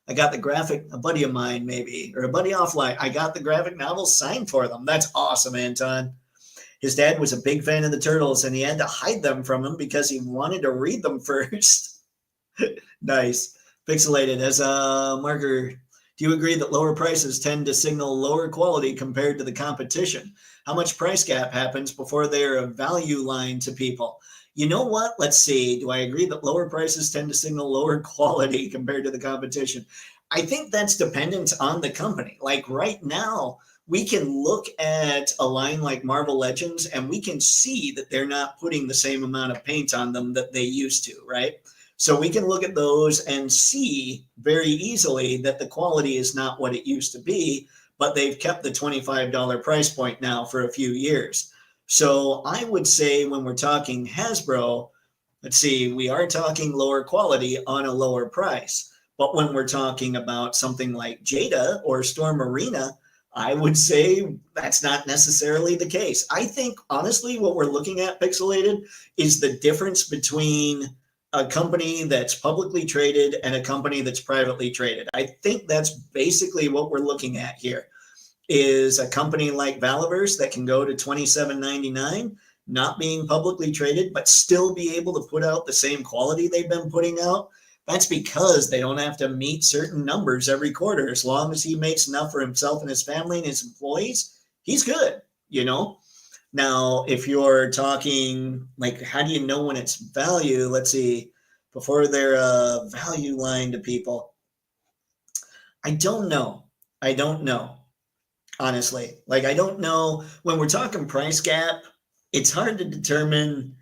Speaker 1: I got the graphic, a buddy of mine maybe, or a buddy offline. I got the graphic novels signed for them. That's awesome, Anton. His dad was a big fan of the Turtles, and he had to hide them from him because he wanted to read them first. Nice. Pixelated as a marker. Do you agree that lower prices tend to signal lower quality compared to the competition? How much price gap happens before they're a value line to people? You know what? Let's see. Do I agree that lower prices tend to signal lower quality compared to the competition? I think that's dependent on the company. Like right now, we can look at a line like Marvel Legends and we can see that they're not putting the same amount of paint on them that they used to, right? So we can look at those and see very easily that the quality is not what it used to be, but they've kept the $25 price point now for a few years. So I would say when we're talking Hasbro, let's see, we are talking lower quality on a lower price. But when we're talking about something like Jada or Storm Arena, I would say that's not necessarily the case. I think, honestly, what we're looking at, Pixelated, is the difference between a company that's publicly traded and a company that's privately traded. I think that's basically what we're looking at here, is a company like Valaverse that can go to $27.99, not being publicly traded, but still be able to put out the same quality they've been putting out. That's because they don't have to meet certain numbers every quarter. As long as he makes enough for himself and his family and his employees, he's good, you know? Now, if you're talking like, how do you know when it's value? Let's see, before they're a value line to people. I don't know. Honestly. Like, I don't know. When we're talking price gap, it's hard to determine.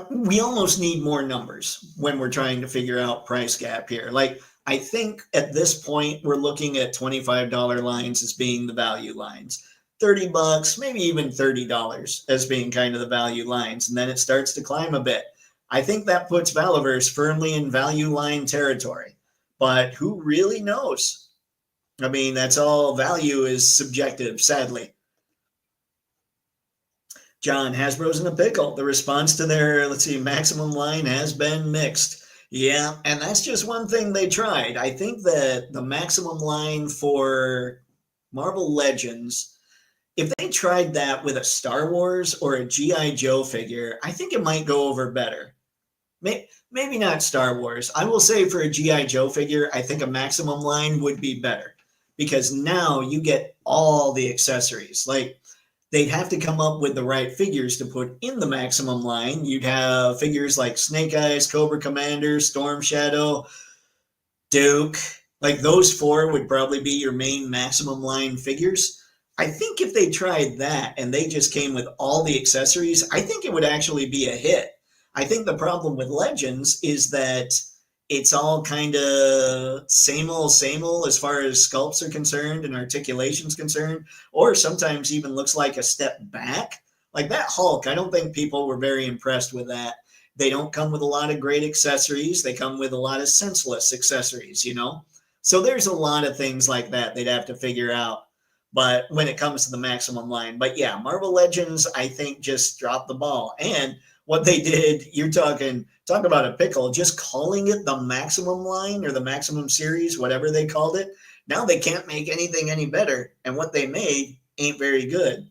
Speaker 1: we almost need more numbers when we're trying to figure out price gap here. Like, I think at this point, we're looking at $25 lines as being the value lines. $30, maybe even $30 as being kind of the value lines. And then it starts to climb a bit. I think that puts Valaverse firmly in value line territory. But who really knows? I mean, that's all. Value is subjective, sadly. John, Hasbro's in a pickle. The response to their, let's see, maximum line has been mixed. Yeah, and that's just one thing they tried. I think that the maximum line for Marvel Legends, if they tried that with a Star Wars or a G.I. Joe figure, I think it might go over better. Maybe not Star Wars. I will say for a G.I. Joe figure, I think a maximum line would be better because now you get all the accessories. Like, they'd have to come up with the right figures to put in the maximum line. You'd have figures like Snake Eyes, Cobra Commander, Storm Shadow, Duke. Like, those four would probably be your main maximum line figures. I think if they tried that and they just came with all the accessories, I think it would actually be a hit. I think the problem with Legends is that it's all kind of same old as far as sculpts are concerned and articulation's concerned, or sometimes even looks like a step back. Like that Hulk, I don't think people were very impressed with that. They don't come with a lot of great accessories. They come with a lot of senseless accessories, you know? So there's a lot of things like that they'd have to figure out. But when it comes to the maximum line, but yeah, Marvel Legends, I think just dropped the ball. And what they did, talk about a pickle, just calling it the maximum line or the maximum series, whatever they called it. Now they can't make anything any better. And what they made ain't very good.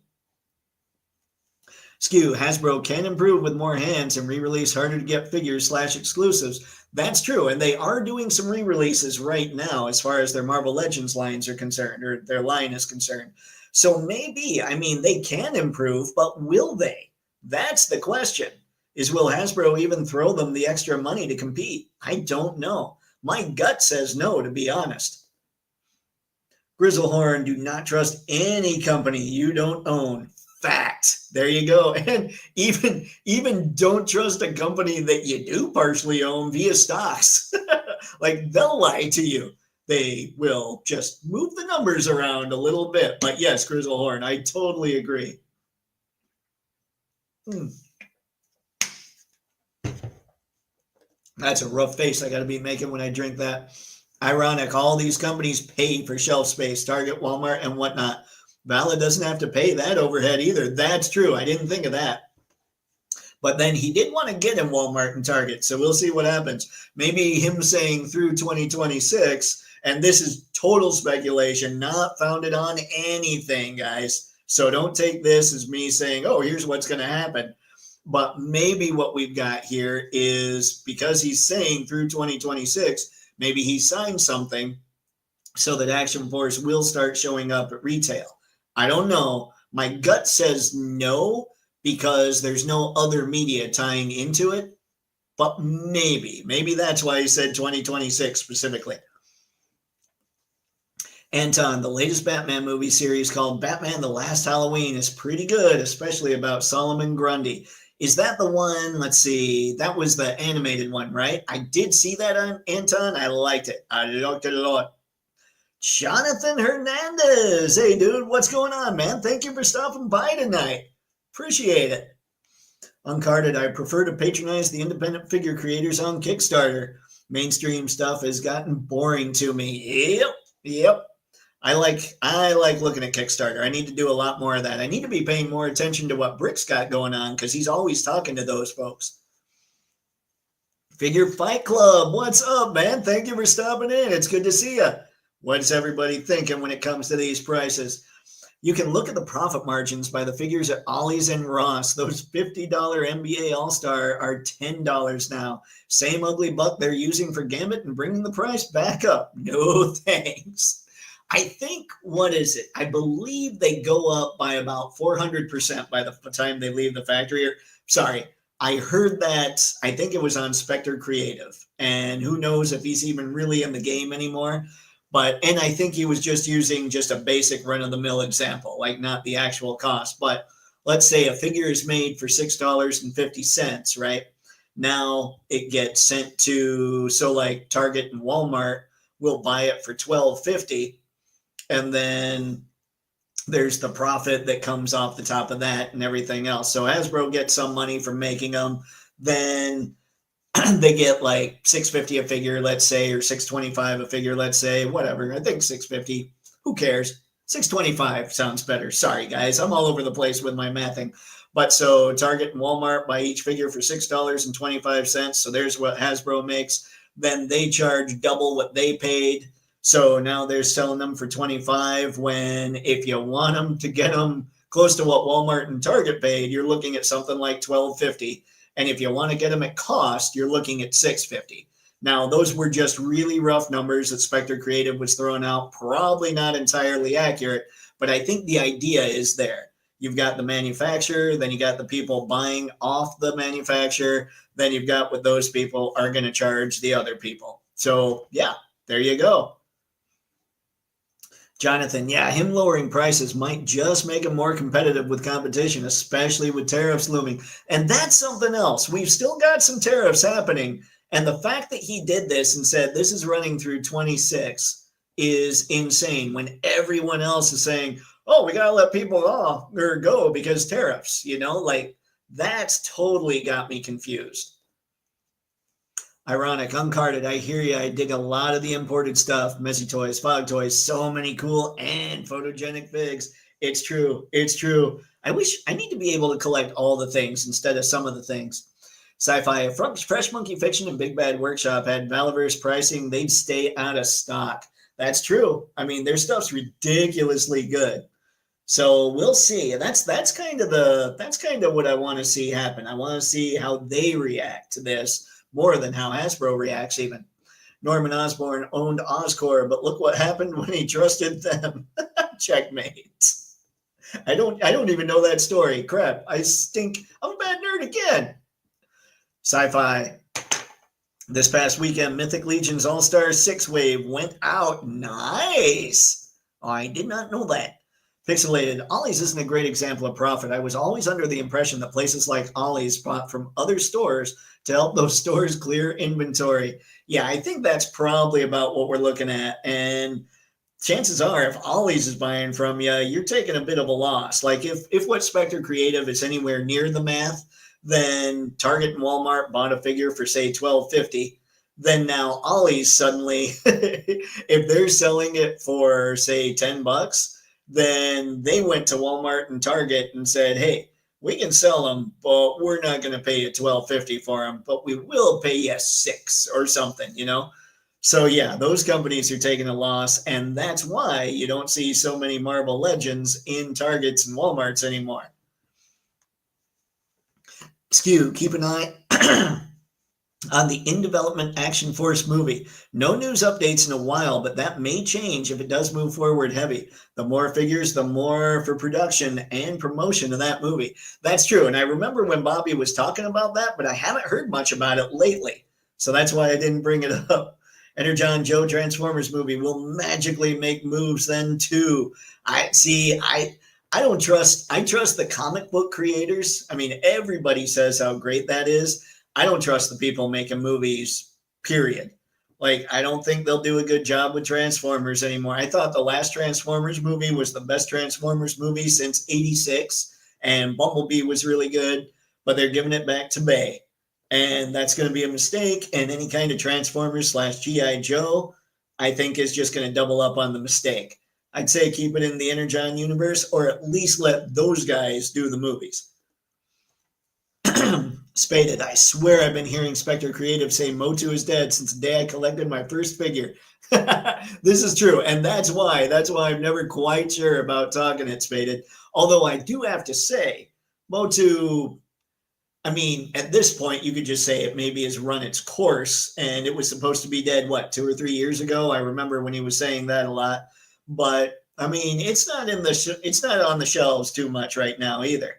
Speaker 1: Skew, Hasbro can improve with more hands and re-release harder to get figures / exclusives. That's true. And they are doing some re-releases right now as far as their Marvel Legends lines are concerned, or their line is concerned. So maybe, I mean, they can improve, but will they? That's the question. Is will Hasbro even throw them the extra money to compete? I don't know. My gut says no, to be honest. Grizzlehorn, do not trust any company you don't own. Fact. There you go. And even don't trust a company that you do partially own via stocks. Like, they'll lie to you. They will just move the numbers around a little bit. But yes, Grizzlehorn, I totally agree. That's a rough face I got to be making when I drink that. Ironic, all these companies pay for shelf space, Target, Walmart, and whatnot. Vala doesn't have to pay that overhead either. That's true. I didn't think of that. But then he did want to get in Walmart and Target, so we'll see what happens. Maybe him saying through 2026, and this is total speculation, not founded on anything, guys. So don't take this as me saying, oh, here's what's going to happen. But maybe what we've got here is because he's saying through 2026, maybe he signed something so that Action Force will start showing up at retail. I don't know. My gut says no because there's no other media tying into it. But maybe that's why he said 2026 specifically. Anton, the latest Batman movie series called Batman The Last Halloween is pretty good, especially about Solomon Grundy. Is that the one? Let's see. That was the animated one, right? I did see that on Anton. I liked it. I liked it a lot. Jonathan Hernandez. Hey, dude, what's going on, man? Thank you for stopping by tonight. Appreciate it. Uncarded, I prefer to patronize the independent figure creators on Kickstarter. Mainstream stuff has gotten boring to me. Yep. I like looking at Kickstarter. I need to do a lot more of that. I need to be paying more attention to what Brick's got going on because he's always talking to those folks. Figure Fight Club, what's up, man? Thank you for stopping in. It's good to see you. What's everybody thinking when it comes to these prices? You can look at the profit margins by the figures at Ollie's and Ross. Those $50 NBA All-Star are $10 now. Same ugly buck they're using for Gambit and bringing the price back up. No thanks. I think, what is it? I believe they go up by about 400% by the time they leave the factory. Sorry, I heard that. I think it was on Spectre Creative. And who knows if he's even really in the game anymore. And I think he was just using just a basic run-of-the-mill example, like not the actual cost. But let's say a figure is made for $6.50, right? Now it gets sent to, so like Target and Walmart will buy it for $12.50, and then there's the profit that comes off the top of that and everything else. So Hasbro gets some money from making them. Then they get like $6.50 a figure, let's say, or $6.25 a figure, let's say, whatever. I think $6.50. Who cares? $6.25 sounds better. Sorry, guys. I'm all over the place with my mathing. But so Target and Walmart buy each figure for $6.25. So there's what Hasbro makes. Then they charge double what they paid. So now they're selling them for $25, when if you want them to get them close to what Walmart and Target paid, you're looking at something like $12.50. And if you want to get them at cost, you're looking at $6.50. Now, those were just really rough numbers that Spectre Creative was throwing out, probably not entirely accurate, but I think the idea is there. You've got the manufacturer, then you got the people buying off the manufacturer, then you've got what those people are going to charge the other people. So, yeah, there you go. Jonathan, yeah, him lowering prices might just make him more competitive with competition, especially with tariffs looming. And that's something else. We've still got some tariffs happening. And the fact that he did this and said this is running through 26 is insane, when everyone else is saying, oh, we got to let people off or go because tariffs, like that's totally got me confused. Ironic, uncarded. I hear you. I dig a lot of the imported stuff. Messy toys, fog toys, so many cool and photogenic figs. It's true. It's true. I need to be able to collect all the things instead of some of the things. Sci-fi, Fresh Monkey Fiction and Big Bad Workshop had Valaverse pricing. They'd stay out of stock. That's true. I mean, their stuff's ridiculously good. So we'll see. And that's kind of what I want to see happen. I want to see how they react to this, more than how Hasbro reacts even. Norman Osborn owned Oscorp, but look what happened when he trusted them. Checkmate. I don't even know that story. Crap. I stink. I'm a bad nerd again. Sci-fi. This past weekend, Mythic Legion's All-Star 6-Wave went out. Nice. Oh, I did not know that. Pixelated. Ollie's isn't a great example of profit. I was always under the impression that places like Ollie's bought from other stores to help those stores clear inventory. Yeah, I think that's probably about what we're looking at. And chances are, if Ollie's is buying from you, you're taking a bit of a loss. Like if what Spectre Creative is anywhere near the math, then Target and Walmart bought a figure for, say, $12.50. Then now Ollie's suddenly, if they're selling it for, say, $10, then they went to Walmart and Target and said, hey, we can sell them, but we're not going to pay you $12.50 for them, but we will pay you $6 or something, So yeah, those companies are taking a loss, and that's why you don't see so many Marvel Legends in Targets and Walmarts anymore. Skew, keep an eye on the in-development Action Force movie. No news updates in a while, but that may change if it does move forward heavy. The more figures, the more for production and promotion of that movie. That's true, and I remember when Bobby was talking about that, but I haven't heard much about it lately, so that's why I didn't bring it up. Energon Joe Transformers movie will magically make moves then too. I trust the comic book creators. I mean, everybody says how great that is. I don't trust the people making movies, period. Like, I don't think they'll do a good job with Transformers anymore. I thought the last Transformers movie was the best Transformers movie since '86, and Bumblebee was really good, but they're giving it back to Bay. And that's going to be a mistake, and any kind of Transformers / G.I. Joe, I think is just going to double up on the mistake. I'd say keep it in the Energon universe, or at least let those guys do the movies. Spaded, I swear I've been hearing Spectre Creative say Motu is dead since the day I collected my first figure. This is true, and that's why I'm never quite sure about talking it, Spaded. Although I do have to say, Motu, I mean, at this point, you could just say it maybe has run its course, and it was supposed to be dead, 2 or 3 years ago? I remember when he was saying that a lot. But, I mean, it's not on the shelves too much right now either.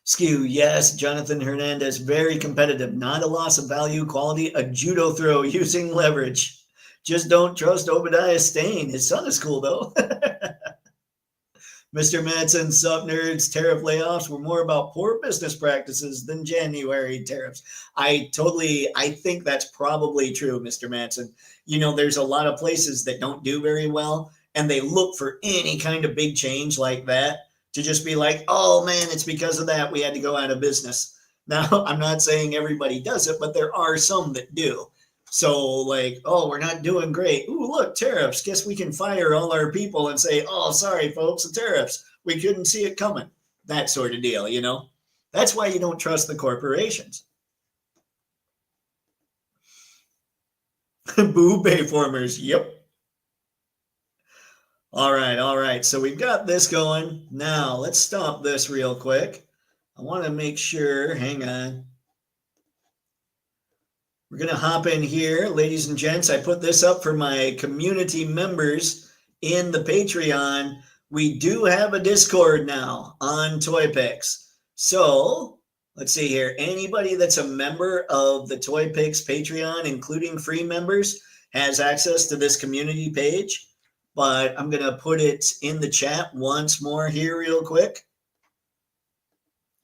Speaker 1: Skew, yes, Jonathan Hernandez, very competitive. Not a loss of value, quality, a judo throw using leverage. Just don't trust Obadiah Stane. His son is cool, though. Mr. Madsen, sup nerds, tariff layoffs were more about poor business practices than January tariffs. I think that's probably true, Mr. Madsen. There's a lot of places that don't do very well, and they look for any kind of big change like that to just be like, oh man, it's because of that we had to go out of business. Now, I'm not saying everybody does it, but there are some that do. So, like, oh, we're not doing great. Ooh, look, tariffs. Guess we can fire all our people and say, oh, sorry, folks, the tariffs. We couldn't see it coming. That sort of deal. That's why you don't trust the corporations. Boo Bayformers. Yep. All right, all right. So we've got this going. Now, let's stop this real quick. I want to make sure, hang on. We're going to hop in here, ladies and gents. I put this up for my community members in the Patreon. We do have a Discord now on Toypixx. So let's see here. Anybody that's a member of the Toypixx Patreon, including free members, has access to this community page. But I'm going to put it in the chat once more here real quick.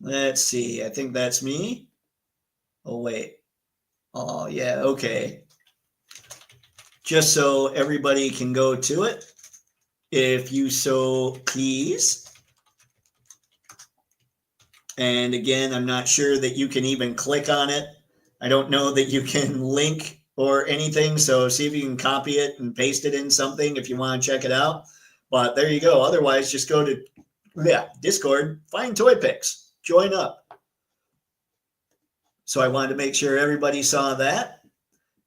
Speaker 1: Let's see. I think that's me. Oh, wait. Oh, yeah, okay. Just so everybody can go to it, if you so please. And again, I'm not sure that you can even click on it. I don't know that you can link or anything, so see if you can copy it and paste it in something if you want to check it out. But there you go. Otherwise, just go to Discord, find Toypixx, join up. So I wanted to make sure everybody saw that.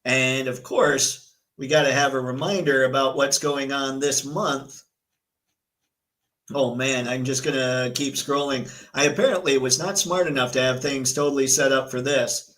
Speaker 1: And of course, we got to have a reminder about what's going on this month. Oh man, I'm just going to keep scrolling. I apparently was not smart enough to have things totally set up for this.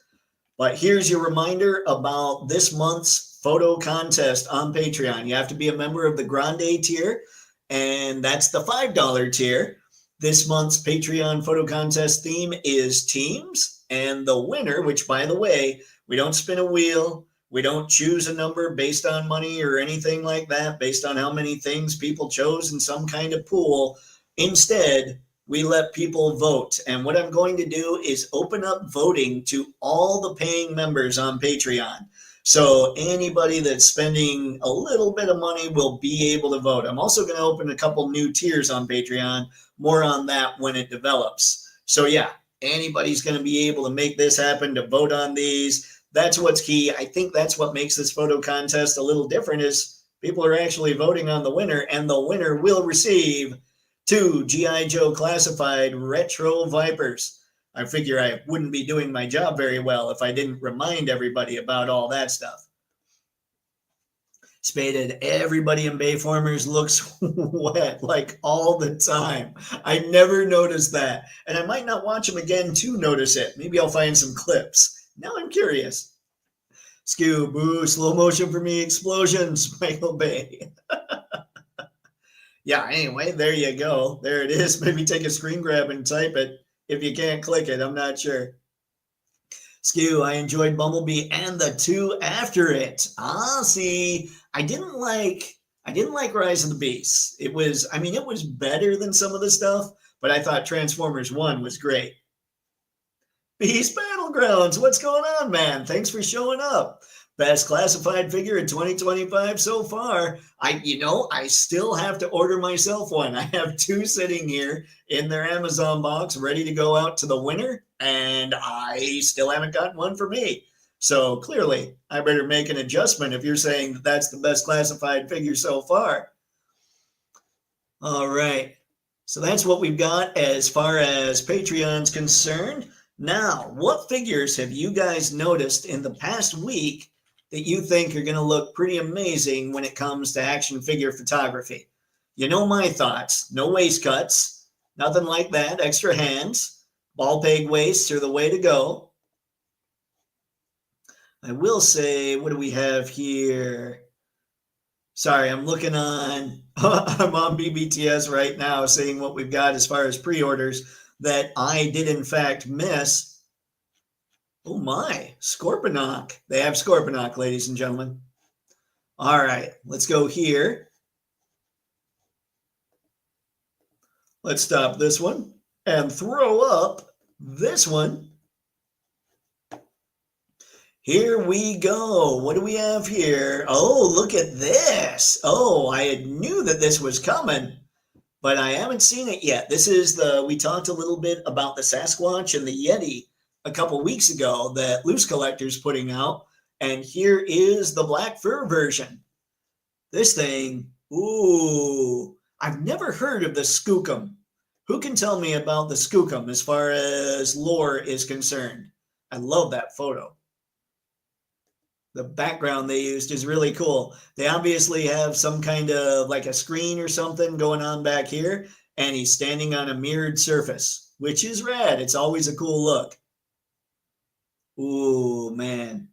Speaker 1: But here's your reminder about this month's photo contest on Patreon. You have to be a member of the Grande tier, and that's the $5 tier. This month's Patreon photo contest theme is teams. And the winner, which by the way, we don't spin a wheel, we don't choose a number based on money or anything like that, based on how many things people chose in some kind of pool. Instead, we let people vote. And what I'm going to do is open up voting to all the paying members on Patreon. So anybody that's spending a little bit of money will be able to vote. I'm also going to open a couple new tiers on Patreon. More on that when it develops. So yeah. Anybody's going to be able to make this happen, to vote on these. That's what's key. I think that's what makes this photo contest a little different is people are actually voting on the winner, and the winner will receive 2 G.I. Joe classified retro Vipers. I figure I wouldn't be doing my job very well if I didn't remind everybody about all that stuff. Spaded, everybody in Bayformers looks wet like all the time. I never noticed that. And I might not watch them again to notice it. Maybe I'll find some clips. Now I'm curious. Skew, boo, slow motion for me, explosions, Michael Bay. Yeah, anyway, there you go. There it is. Maybe take a screen grab and type it. If you can't click it, I'm not sure. Skew, I enjoyed Bumblebee and the 2 after it. See, I didn't like Rise of the Beasts. It was better than some of the stuff, but I thought Transformers 1 was great. Beast Battlegrounds, what's going on, man? Thanks for showing up. Best classified figure in 2025 so far. I still have to order myself one. I have 2 sitting here in their Amazon box ready to go out to the winner, and I still haven't gotten one for me. So clearly, I better make an adjustment if you're saying that that's the best classified figure so far. All right. So that's what we've got as far as Patreon's concerned. Now, what figures have you guys noticed in the past week that you think are going to look pretty amazing when it comes to action figure photography? You know my thoughts. No waist cuts. Nothing like that. Extra hands. Ball peg waists are the way to go. I will say, what do we have here? Sorry, I'm looking on, I'm on BBTS right now, seeing what we've got as far as pre-orders that I did in fact miss. Oh my, Scorponok. They have Scorponok, ladies and gentlemen. All right, let's go here. Let's stop this one and throw up this one. Here we go. What do we have here? Oh, look at this. Oh, I knew that this was coming, but I haven't seen it yet. This is we talked a little bit about the Sasquatch and the Yeti a couple weeks ago that Loose Collector's putting out. And here is the black fur version. This thing, ooh, I've never heard of the skookum. Who can tell me about the skookum as far as lore is concerned? I love that photo. The background they used is really cool. They obviously have some kind of like a screen or something going on back here, and he's standing on a mirrored surface, which is rad. It's always a cool look. Ooh, man.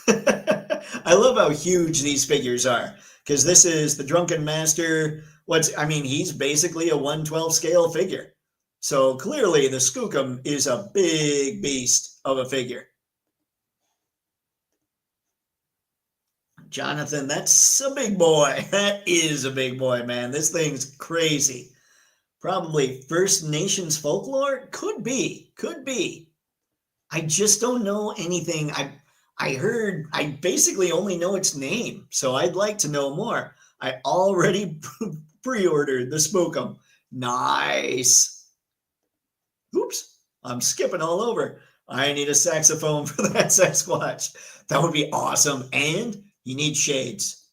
Speaker 1: I love how huge these figures are, because this is the Drunken Master. He's basically a 1/12 scale figure. So clearly the skookum is a big beast of a figure. Jonathan, that's a big boy. That is a big boy, man. This thing's crazy. Probably First Nations folklore? Could be. Could be. I just don't know anything. I basically only know its name, so I'd like to know more. I already pre-ordered the Spookum. Nice. Oops, I'm skipping all over. I need a saxophone for that Sasquatch. That would be awesome. And you need shades.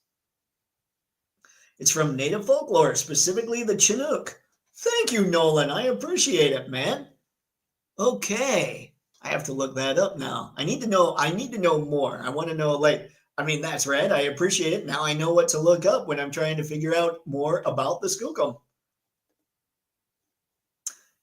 Speaker 1: It's from Native folklore, specifically the Chinook. Thank you, Nolan. I appreciate it, man. Okay. I have to look that up now. I need to know more. I want to know, that's rad. I appreciate it. Now I know what to look up when I'm trying to figure out more about the skookum.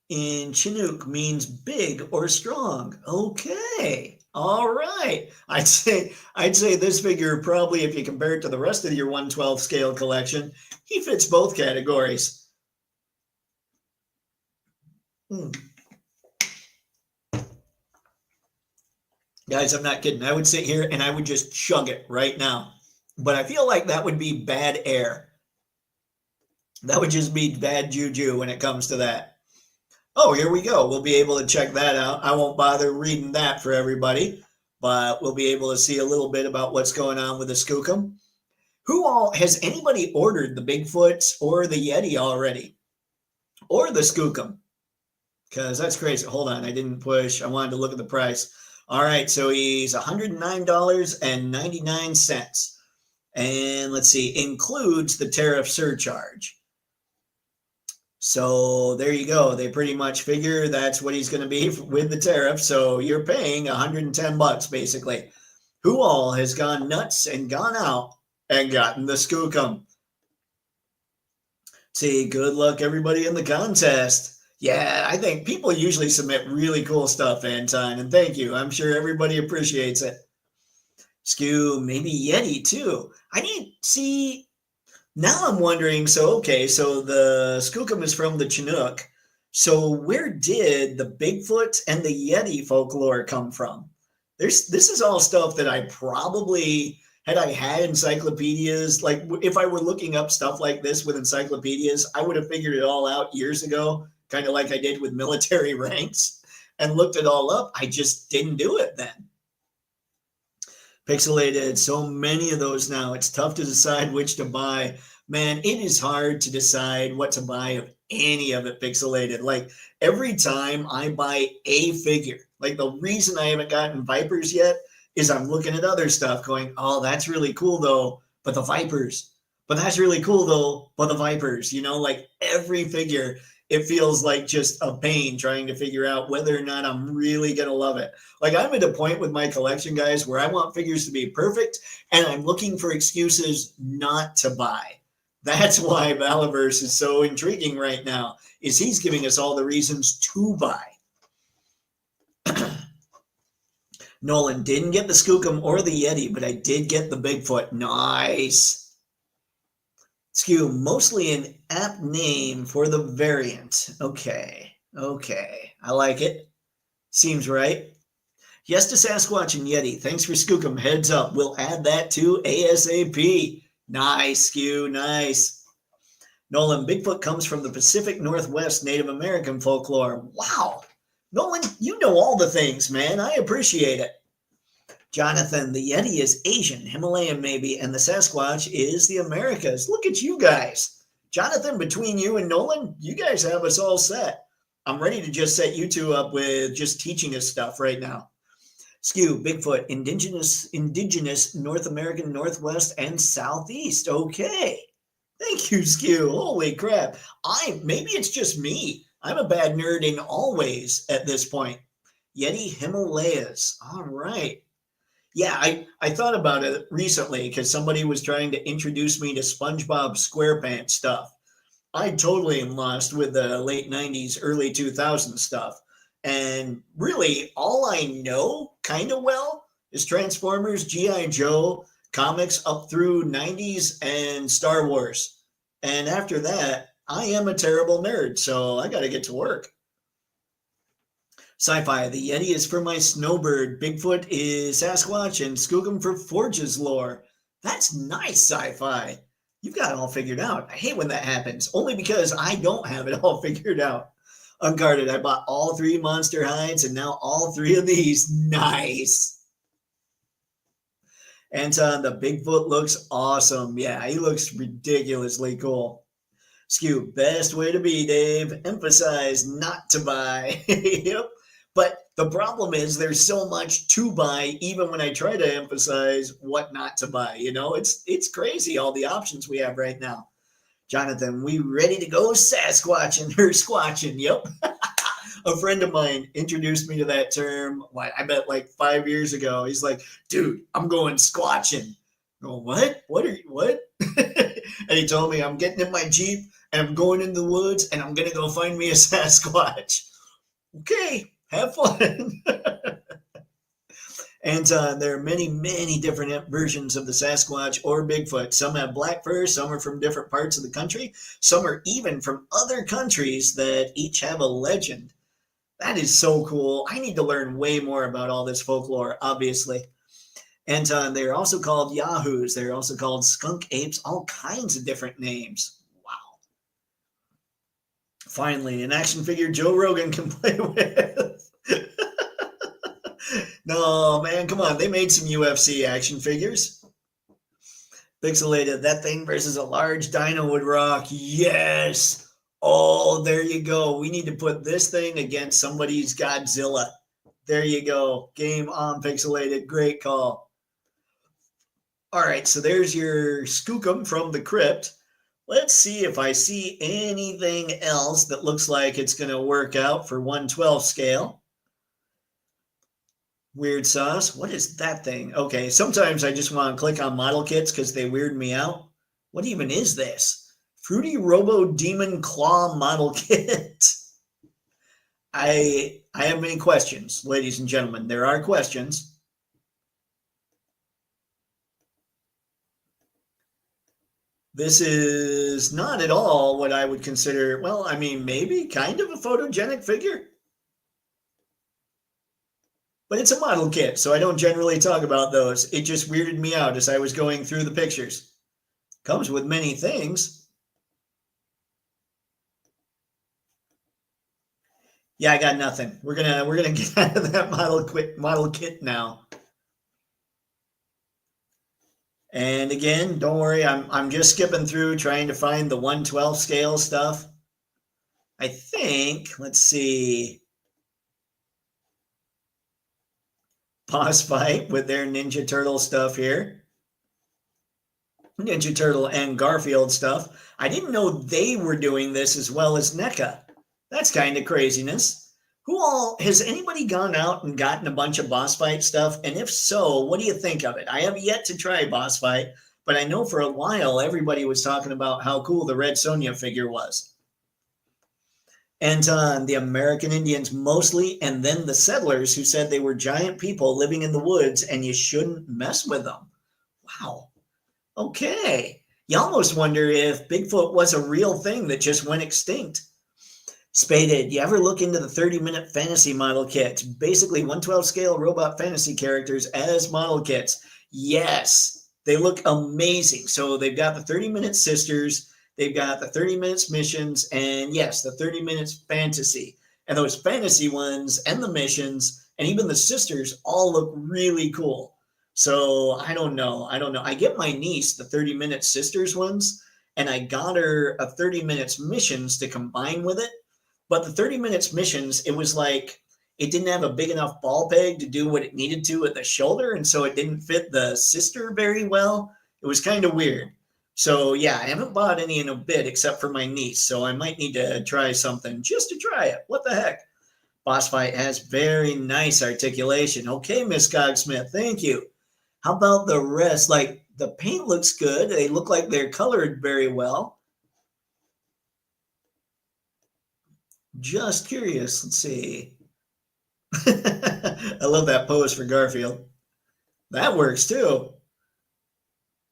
Speaker 1: In Chinook means big or strong. Okay. All right. I'd say this figure probably, if you compare it to the rest of your 1/12 scale collection, he fits both categories. Guys, I'm not kidding. I would sit here and I would just chug it right now. But I feel like that would be bad air. That would just be bad juju when it comes to that. Oh, here we go. We'll be able to check that out. I won't bother reading that for everybody, but we'll be able to see a little bit about what's going on with the skookum. Has anybody ordered the Bigfoots or the Yeti already? Or the skookum? Because that's crazy. Hold on. I didn't push. I wanted to look at the price. All right. So he's $109.99. And let's see, includes the tariff surcharge. So there you go. They pretty much figure that's what he's going to be with the tariff. So you're paying $110 basically. Who all has gone nuts and gone out and gotten the skookum? See, good luck everybody in the contest. Yeah, I think people usually submit really cool stuff, Anton, and thank you. I'm sure everybody appreciates it. Skew, maybe Yeti too. Now I'm wondering, so the skookum is from the Chinook. So where did the Bigfoot and the Yeti folklore come from? This is all stuff that I probably, had I had encyclopedias, like if I were looking up stuff like this with encyclopedias, I would have figured it all out years ago, kind of like I did with military ranks and looked it all up. I just didn't do it then. Pixelated, so many of those now. It's tough to decide which to buy. Man, it is hard to decide what to buy of any of it, Pixelated. Like every time I buy a figure, like the reason I haven't gotten Vipers yet is I'm looking at other stuff going, oh, that's really cool though, but the Vipers. But that's really cool though, but the Vipers, like every figure, it feels like just a pain trying to figure out whether or not I'm really going to love it. Like I'm at a point with my collection, guys, where I want figures to be perfect and I'm looking for excuses not to buy. That's why Valaverse is so intriguing right now, is he's giving us all the reasons to buy. Nolan didn't get the skookum or the Yeti, but I did get the Bigfoot. Nice. Skew, mostly an apt name for the variant. Okay. I like it. Seems right. Yes to Sasquatch and Yeti. Thanks for skookum. Heads up. We'll add that to ASAP. Nice, Skew. Nice. Nolan, Bigfoot comes from the Pacific Northwest Native American folklore. Wow. Nolan, you know all the things, man. I appreciate it. Jonathan, the Yeti is Asian, Himalayan maybe, and the Sasquatch is the Americas. Look at you guys. Jonathan, between you and Nolan, you guys have us all set. I'm ready to just set you two up with just teaching us stuff right now. Skew, Bigfoot, indigenous North American Northwest and Southeast. Okay. Thank you, Skew. Holy crap. Maybe it's just me. I'm a bad nerd in all ways at this point. Yeti Himalayas. All right. Yeah, I thought about it recently because somebody was trying to introduce me to SpongeBob SquarePants stuff. I totally am lost with the late 90s, early 2000s stuff. And really, all I know kind of well is Transformers, G.I. Joe, comics up through 90s, and Star Wars. And after that, I am a terrible nerd, so I got to get to work. Sci-fi, the Yeti is for my snowbird. Bigfoot is Sasquatch, and Skookum for Forge's lore. That's nice, Sci-fi. You've got it all figured out. I hate when that happens, only because I don't have it all figured out. Unguarded, I bought all 3 monster hides, and now all 3 of these. Nice. Anton, the Bigfoot looks awesome. Yeah, he looks ridiculously cool. Skew, best way to be, Dave. Emphasize not to buy. Yep. But the problem is there's so much to buy, even when I try to emphasize what not to buy. You know, it's crazy, all the options we have right now. Jonathan, we ready to go Sasquatching or squatching? Yep. A friend of mine introduced me to that term, I bet like 5 years ago. He's like, dude, I'm going squatching. I go, what? What? And he told me, I'm getting in my Jeep and I'm going in the woods and I'm going to go find me a Sasquatch. Okay, have fun. And there are many, many different versions of the Sasquatch or Bigfoot. Some have black fur, some are from different parts of the country, some are even from other countries that each have a legend. That is so cool. I need to learn way more about all this folklore, obviously. And they're also called yahoos. They're also called skunk apes, all kinds of different names. Wow. Finally, an action figure Joe Rogan can play with. No, man, come on. They made some UFC action figures. Pixelated, that thing versus a large dino would rock. Yes. Oh, there you go. We need to put this thing against somebody's Godzilla. There you go. Game on, Pixelated. Great call. All right, so there's your Skookum from the crypt. Let's see if I see anything else that looks like it's going to work out for 1/12 scale. Weird sauce. What is that thing? Okay, sometimes I just want to click on model kits because they weird me out. What even is this? Fruity Robo Demon Claw model kit. I have many questions, ladies and gentlemen. There are questions. This is not at all what I would consider, well, I mean, maybe kind of a photogenic figure. But it's a model kit, so I don't generally talk about those. It just weirded me out as I was going through the pictures. Comes with many things. Yeah, I got nothing. We're gonna get out of that model kit now. And again, don't worry, I'm just skipping through trying to find the 1/12 scale stuff. I think, let's see. Boss fight with their Ninja Turtle stuff here. Ninja Turtle and Garfield stuff. I didn't know they were doing this as well as NECA. That's kind of craziness. Has anybody gone out and gotten a bunch of boss fight stuff? And if so, what do you think of it? I have yet to try boss fight, but I know for a while everybody was talking about how cool the Red Sonja figure was. And the American Indians mostly, and then the settlers who said they were giant people living in the woods and you shouldn't mess with them. Wow. Okay. You almost wonder if Bigfoot was a real thing that just went extinct. Spaded, you ever look into the 30-minute fantasy model kits? Basically 1/12 scale robot fantasy characters as model kits. Yes, they look amazing. So they've got the 30-minute sisters. They've got the 30 minutes missions and yes, the 30 minutes fantasy. And those fantasy ones and the missions and even the sisters all look really cool. So I don't know. I don't know. I get my niece the 30-minute sisters ones and I got her a 30 minutes missions to combine with it. But the 30 minutes missions, it was like it didn't have a big enough ball peg to do what it needed to at the shoulder. And so it didn't fit the sister very well. It was kind of weird. So yeah, I haven't bought any in a bit except for my niece. So I might need to try something just to try it. What the heck? Boss fight has very nice articulation. Okay, Miss Cogsmith, thank you. How about the rest? Like the paint looks good. They look like they're colored very well. Just curious. Let's see. I love that pose for Garfield. That works too.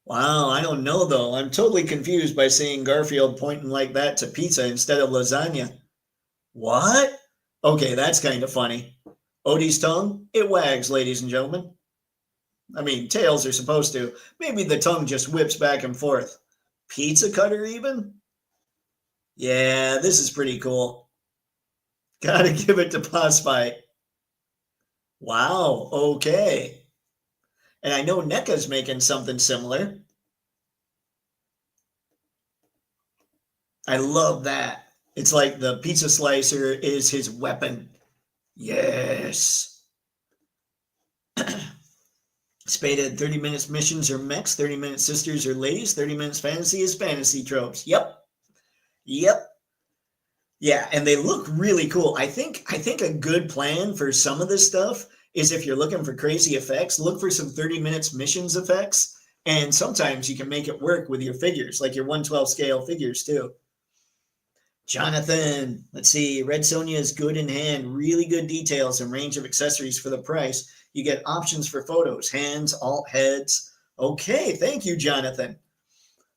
Speaker 1: Wow, I don't know though. I'm totally confused by seeing Garfield pointing like that to pizza instead of lasagna. What? Okay, that's kind of funny. Odie's tongue, it wags, ladies and gentlemen. I mean, tails are supposed to. Maybe the tongue just whips back and forth. Pizza cutter, even? Yeah, this is pretty cool. Gotta give it to Boss Fight. Wow, okay. And I know NECA's making something similar. I love that. It's like the pizza slicer is his weapon. Yes. Spaded 30 minutes missions are mechs, 30 minutes sisters are ladies, 30 minutes fantasy is fantasy tropes. Yep. Yep. Yeah, and they look really cool. I think a good plan for some of this stuff is if you're looking for crazy effects, look for some 30 minutes missions effects. And sometimes you can make it work with your figures, like your 112 scale figures too. Jonathan, let's see. Red Sonja is good in hand. Really good details and range of accessories for the price. You get options for photos, hands, alt heads. Okay, thank you, Jonathan.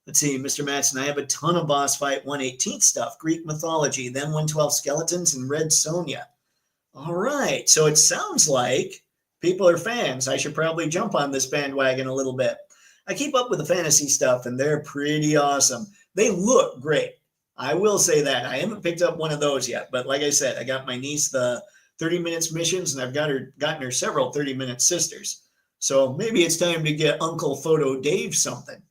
Speaker 1: Let's see, Mr. Matson, I have a ton of Boss Fight 1/18 stuff, Greek mythology, then 112 skeletons and Red Sonja. All right, so it sounds like people are fans. I should probably jump on this bandwagon a little bit. I keep up with the fantasy stuff, and they're pretty awesome. They look great. I will say that. I haven't picked up one of those yet, but like I said, I got my niece the 30 minutes missions, and I've gotten her several 30-minute sisters. So maybe it's time to get Uncle Photo Dave something.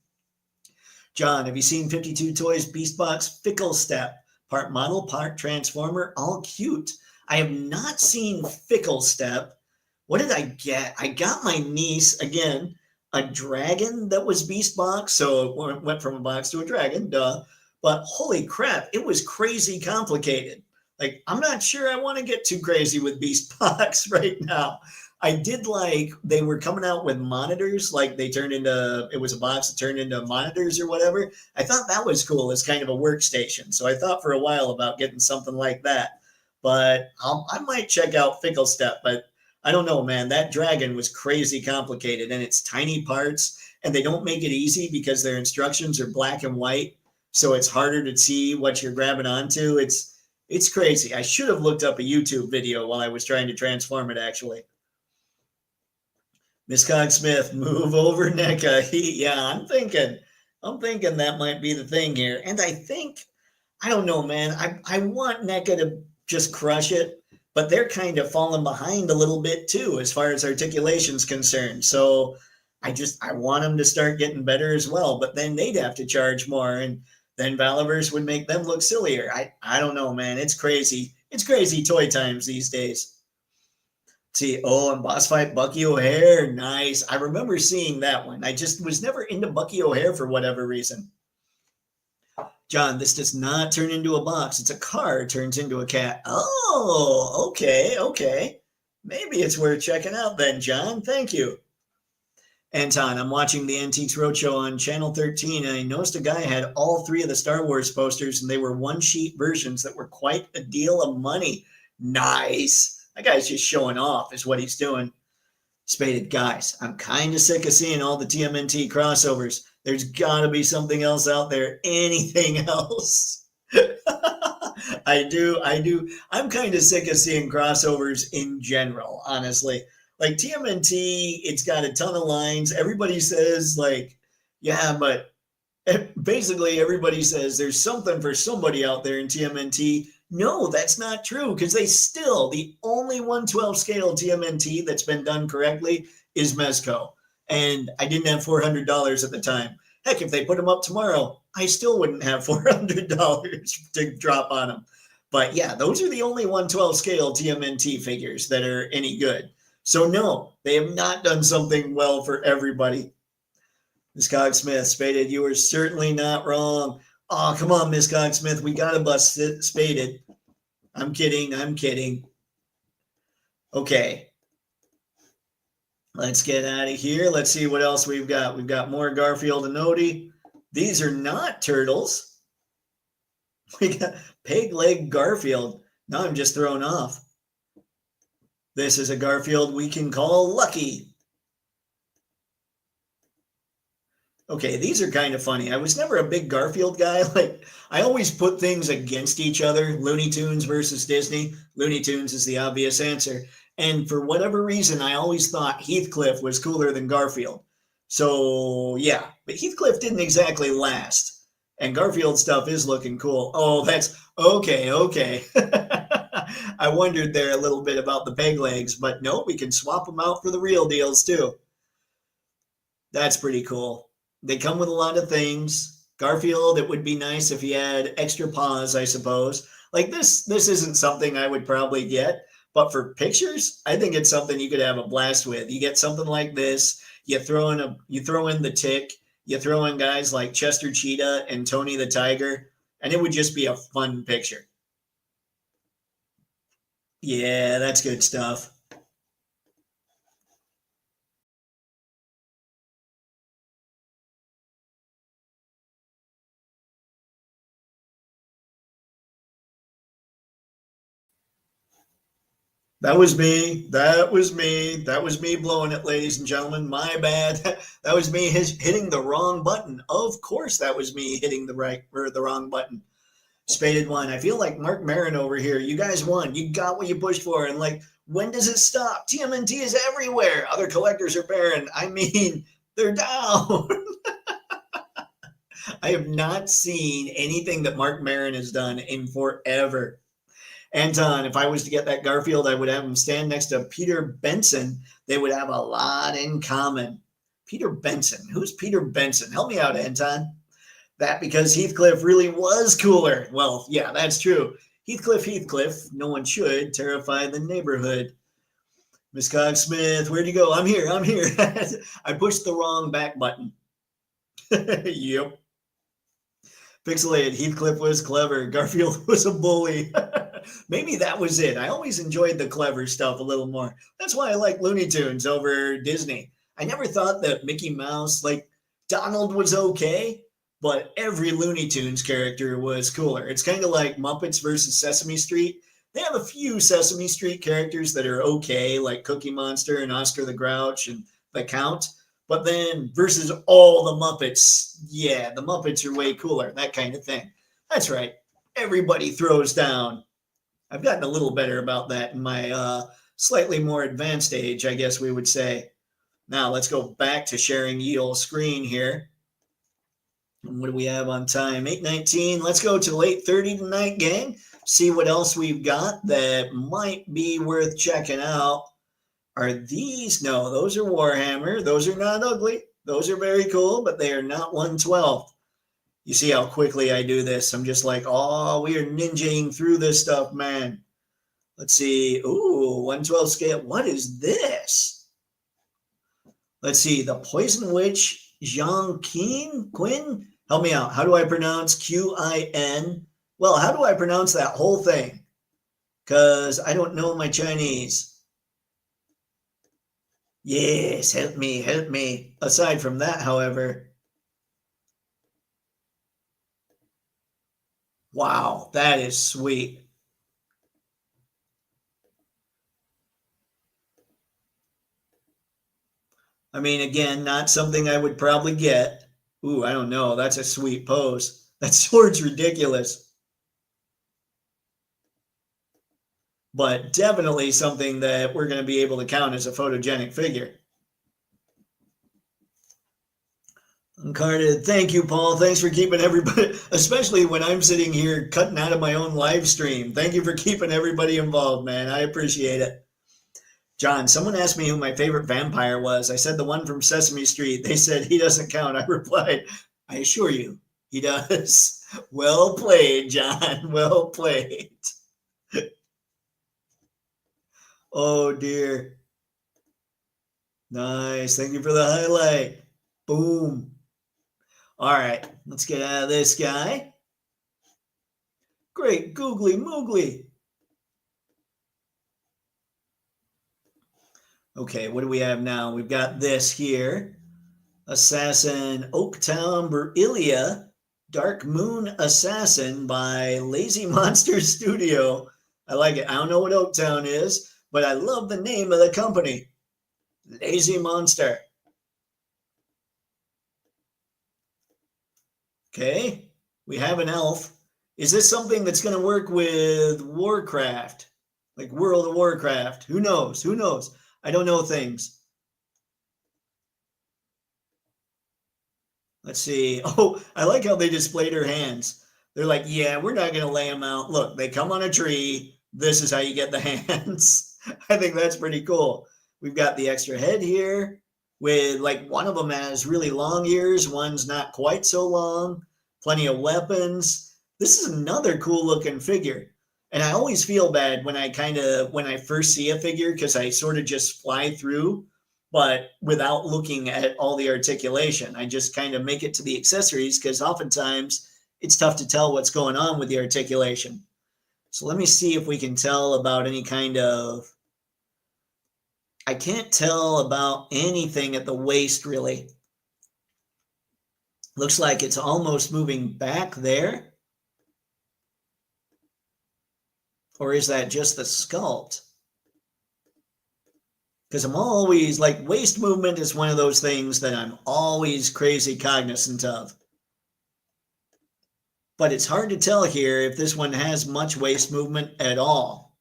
Speaker 1: John, have you seen 52 Toys Beast Box Fickle Step? Part model, part transformer, all cute. I have not seen Fickle Step. What did I get? I got my niece, again, a dragon that was Beast Box. So it went from a box to a dragon, duh. But holy crap, it was crazy complicated. Like, I'm not sure I want to get too crazy with Beast Box right now. I did like they were coming out with monitors, like they turned into, it was a box that turned into monitors or whatever. I thought that was cool as kind of a workstation. So I thought for a while about getting something like that. But I might check out Fickle Step, but I don't know, man. That dragon was crazy complicated and it's tiny parts and they don't make it easy because their instructions are black and white. So it's harder to see what you're grabbing onto. It's crazy. I should have looked up a YouTube video while I was trying to transform it, actually. Miss Cogsmith, move over NECA. Yeah, I'm thinking that might be the thing here. And I don't know, man. I want NECA to just crush it, but they're kind of falling behind a little bit too, as far as articulation's concerned. So I want them to start getting better as well, but then they'd have to charge more. And then Valaverse would make them look sillier. I don't know, man. It's crazy. It's crazy toy times these days. See, oh, and Boss Fight Bucky O'Hare, nice. I remember seeing that one. I just was never into Bucky O'Hare for whatever reason. John, this does not turn into a box. It's a car, it turns into a cat. Oh, okay. Maybe it's worth checking out then, John. Thank you. Anton, I'm watching the Antiques Roadshow on Channel 13, and I noticed a guy had all three of the Star Wars posters, and they were one-sheet versions that were quite a deal of money. Nice. That guy's just showing off is what he's doing. Spaded, guys, I'm kind of sick of seeing all the TMNT crossovers. There's got to be something else out there. Anything else? I do. I'm kind of sick of seeing crossovers in general, honestly. Like TMNT, it's got a ton of lines. Everybody says like, yeah, but basically everybody says there's something for somebody out there in TMNT. No, that's not true, because the only 1/12 scale TMNT that's been done correctly is Mezco. And I didn't have $400 at the time. Heck, if they put them up tomorrow, I still wouldn't have $400 to drop on them. But yeah, those are the only 1/12 scale TMNT figures that are any good. So no, they have not done something well for everybody. Miss Cogsmith, Spaded, you were certainly not wrong. Oh, come on, Miss Cogsmith, we got to bust Spaded. I'm kidding. Okay. Let's get out of here. Let's see what else we've got. We've got more Garfield and Odie. These are not turtles. We got peg leg Garfield. Now I'm just thrown off. This is a Garfield we can call Lucky. Okay, these are kind of funny. I was never a big Garfield guy. Like, I always put things against each other. Looney Tunes versus Disney. Looney Tunes is the obvious answer. And for whatever reason, I always thought Heathcliff was cooler than Garfield. So, yeah. But Heathcliff didn't exactly last. And Garfield stuff is looking cool. Oh, that's okay. I wondered there a little bit about the peg legs. But no, we can swap them out for the real deals, too. That's pretty cool. They come with a lot of things. Garfield, it would be nice if he had extra paws, I suppose. Like this isn't something I would probably get, but for pictures, I think it's something you could have a blast with. You get something like this, you throw in the Tick, you throw in guys like Chester Cheetah and Tony the Tiger, and it would just be a fun picture. Yeah, that's good stuff. That was me. That was me blowing it, ladies and gentlemen. My bad. That was me hitting the wrong button. Of course, that was me hitting the wrong button. Spaded won. I feel like Mark Maron over here. You guys won. You got what you pushed for. And like, when does it stop? TMNT is everywhere. Other collectors are barren. I mean, they're down. I have not seen anything that Mark Maron has done in forever. Anton, if I was to get that Garfield, I would have him stand next to Peter Benson. They would have a lot in common. Peter Benson. Who's Peter Benson? Help me out, Anton. That because Heathcliff really was cooler. Well, yeah, that's true. Heathcliff, no one should terrify the neighborhood. Miss Cogsmith, where'd you go? I'm here. I pushed the wrong back button. Yep. Pixelated, Heathcliff was clever. Garfield was a bully. Maybe that was it. I always enjoyed the clever stuff a little more. That's why I like Looney Tunes over Disney. I never thought that Mickey Mouse, like Donald was okay, but every Looney Tunes character was cooler. It's kind of like Muppets versus Sesame Street. They have a few Sesame Street characters that are okay, like Cookie Monster and Oscar the Grouch and the Count. But then versus all the Muppets, yeah, the Muppets are way cooler, that kind of thing. That's right. Everybody throws down. I've gotten a little better about that in my slightly more advanced age, I guess we would say. Now let's go back to sharing ye old screen here. And what do we have on time? 8:19. Let's go to 8:30 tonight, gang. See what else we've got that might be worth checking out. Are these? No, those are Warhammer. Those are not ugly. Those are very cool, but they are not 1/12. You see how quickly I do this. I'm just like, oh, we are ninjaing through this stuff, man. Let's see. Ooh, 1/12 scale. What is this? Let's see. The Poison Witch, Jean Quinn? Help me out. How do I pronounce Qin? Well, how do I pronounce that whole thing? Because I don't know my Chinese. Yes, help me. Aside from that, however, wow, that is sweet. I mean, again, not something I would probably get. Ooh, I don't know. That's a sweet pose. That sword's ridiculous. But definitely something that we're going to be able to count as a photogenic figure. Uncarded. Thank you, Paul. Thanks for keeping everybody, especially when I'm sitting here cutting out of my own live stream. Thank you for keeping everybody involved, man. I appreciate it. John, someone asked me who my favorite vampire was. I said the one from Sesame Street. They said he doesn't count. I replied, I assure you, he does. Well played, John. Well played. Oh, dear. Nice. Thank you for the highlight. Boom. All right, let's get out of this guy. Great googly moogly. Okay, what do we have now? We've got this here. Assassin Oaktown Berillia, Dark Moon Assassin by Lazy Monster Studio. I like it. I don't know what Oaktown is, but I love the name of the company. Lazy Monster. Okay, we have an elf. Is this something that's going to work with Warcraft? Like World of Warcraft? Who knows? Who knows? I don't know things. Let's see. Oh, I like how they displayed her hands. They're like, yeah, we're not going to lay them out. Look, they come on a tree. This is how you get the hands. I think that's pretty cool. We've got the extra head here with like one of them has really long ears. One's not quite so long. Plenty of weapons. This is another cool looking figure. And I always feel bad when I first see a figure because I sort of just fly through, but without looking at all the articulation. I just kind of make it to the accessories because oftentimes it's tough to tell what's going on with the articulation. So let me see if we can tell about any kind of, I can't tell about anything at the waist really. Looks like it's almost moving back there. Or is that just the sculpt? Because I'm always like, waist movement is one of those things that I'm always crazy cognizant of. But it's hard to tell here if this one has much waist movement at all.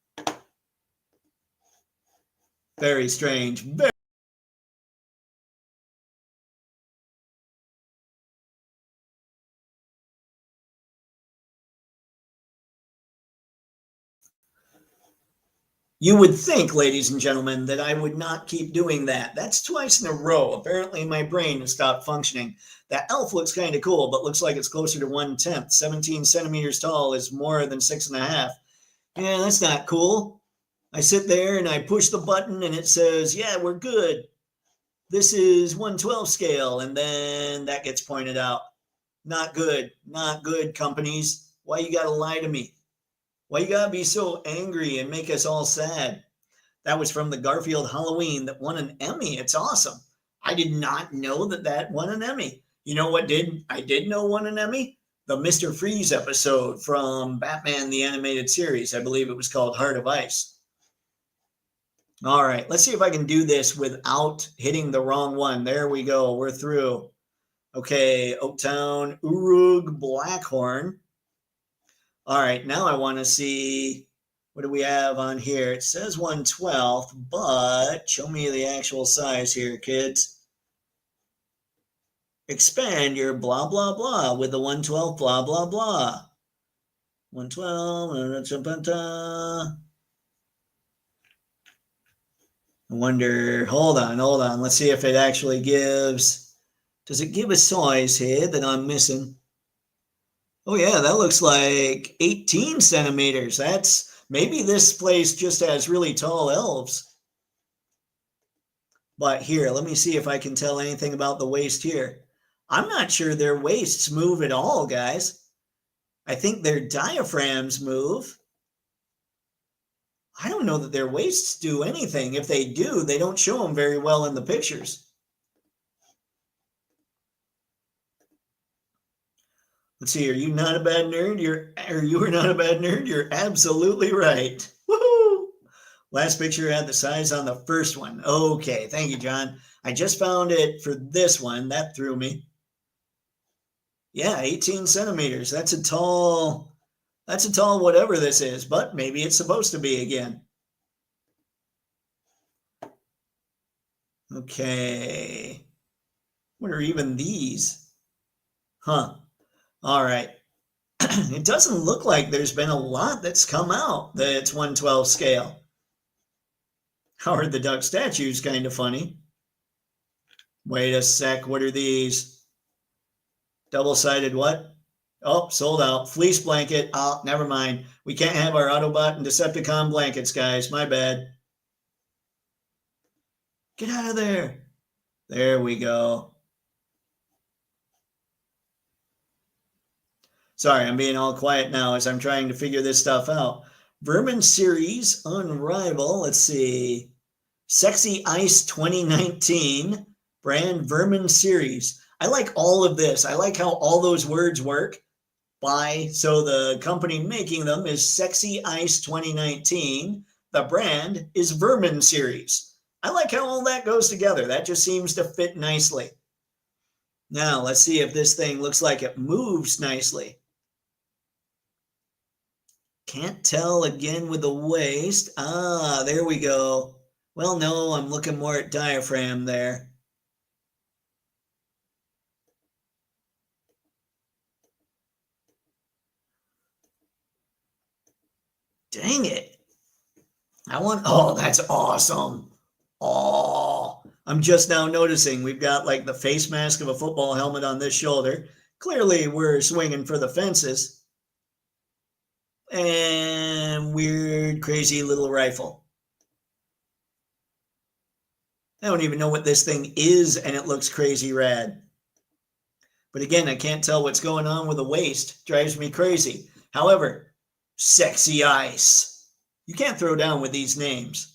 Speaker 1: Very strange. Very You would think, ladies and gentlemen, that I would not keep doing that. That's twice in a row. Apparently, my brain has stopped functioning. That elf looks kind of cool, but looks like it's closer to 1/10. 17 centimeters tall is more than 6.5. Yeah, that's not cool. I sit there and I push the button and it says, yeah, we're good. This is 1/12 scale. And then that gets pointed out. Not good. Not good, companies. Why you got to lie to me? Why you gotta be so angry and make us all sad? That was from the Garfield Halloween that won an Emmy. It's awesome. I did not know that that won an Emmy. You know what I did know won an Emmy? The Mr. Freeze episode from Batman the Animated Series. I believe it was called Heart of Ice. All right, let's see if I can do this without hitting the wrong one. There we go. We're through. Okay, Oaktown Urug Blackhorn. All right, now I want to see, what do we have on here? It says 1/12, but show me the actual size here, kids. Expand your blah, blah, blah with the 1/12 blah, blah, blah. 1/12. I wonder, hold on. Let's see if it actually gives, does it give a size here that I'm missing? Oh yeah, that looks like 18 centimeters. Maybe this place just has really tall elves. But here, let me see if I can tell anything about the waist here. I'm not sure their waists move at all, guys. I think their diaphragms move. I don't know that their waists do anything. If they do, they don't show them very well in the pictures. Let's see, are you not a bad nerd? You are not a bad nerd? You're absolutely right. Woohoo! Last picture had the size on the first one. Okay, thank you, John. I just found it for this one. That threw me. Yeah, 18 centimeters. That's a tall whatever this is, but maybe it's supposed to be again. Okay. What are even these? Huh. All right. It doesn't look like there's been a lot that's come out that's 1/12 scale. Howard the Duck statue's kind of funny. Wait a sec. What are these? Double-sided what? Oh, sold out. Fleece blanket. Oh, never mind. We can't have our Autobot and Decepticon blankets, guys. My bad. Get out of there. There we go. Sorry, I'm being all quiet now as I'm trying to figure this stuff out. Vermin series Unrival. Let's see. Sexy Ice 2019 brand Vermin series. I like all of this. I like how all those words work. So the company making them is Sexy Ice 2019. The brand is Vermin series. I like how all that goes together. That just seems to fit nicely. Now, let's see if this thing looks like it moves nicely. Can't tell again with the waist. Ah, there we go. Well, no, I'm looking more at diaphragm there. Dang it. Oh, that's awesome. Oh, I'm just now noticing we've got like the face mask of a football helmet on this shoulder. Clearly, we're swinging for the fences. And weird, crazy little rifle. I don't even know what this thing is, and it looks crazy rad. But again, I can't tell what's going on with the waist. Drives me crazy. However, Sexy Ice. You can't throw down with these names.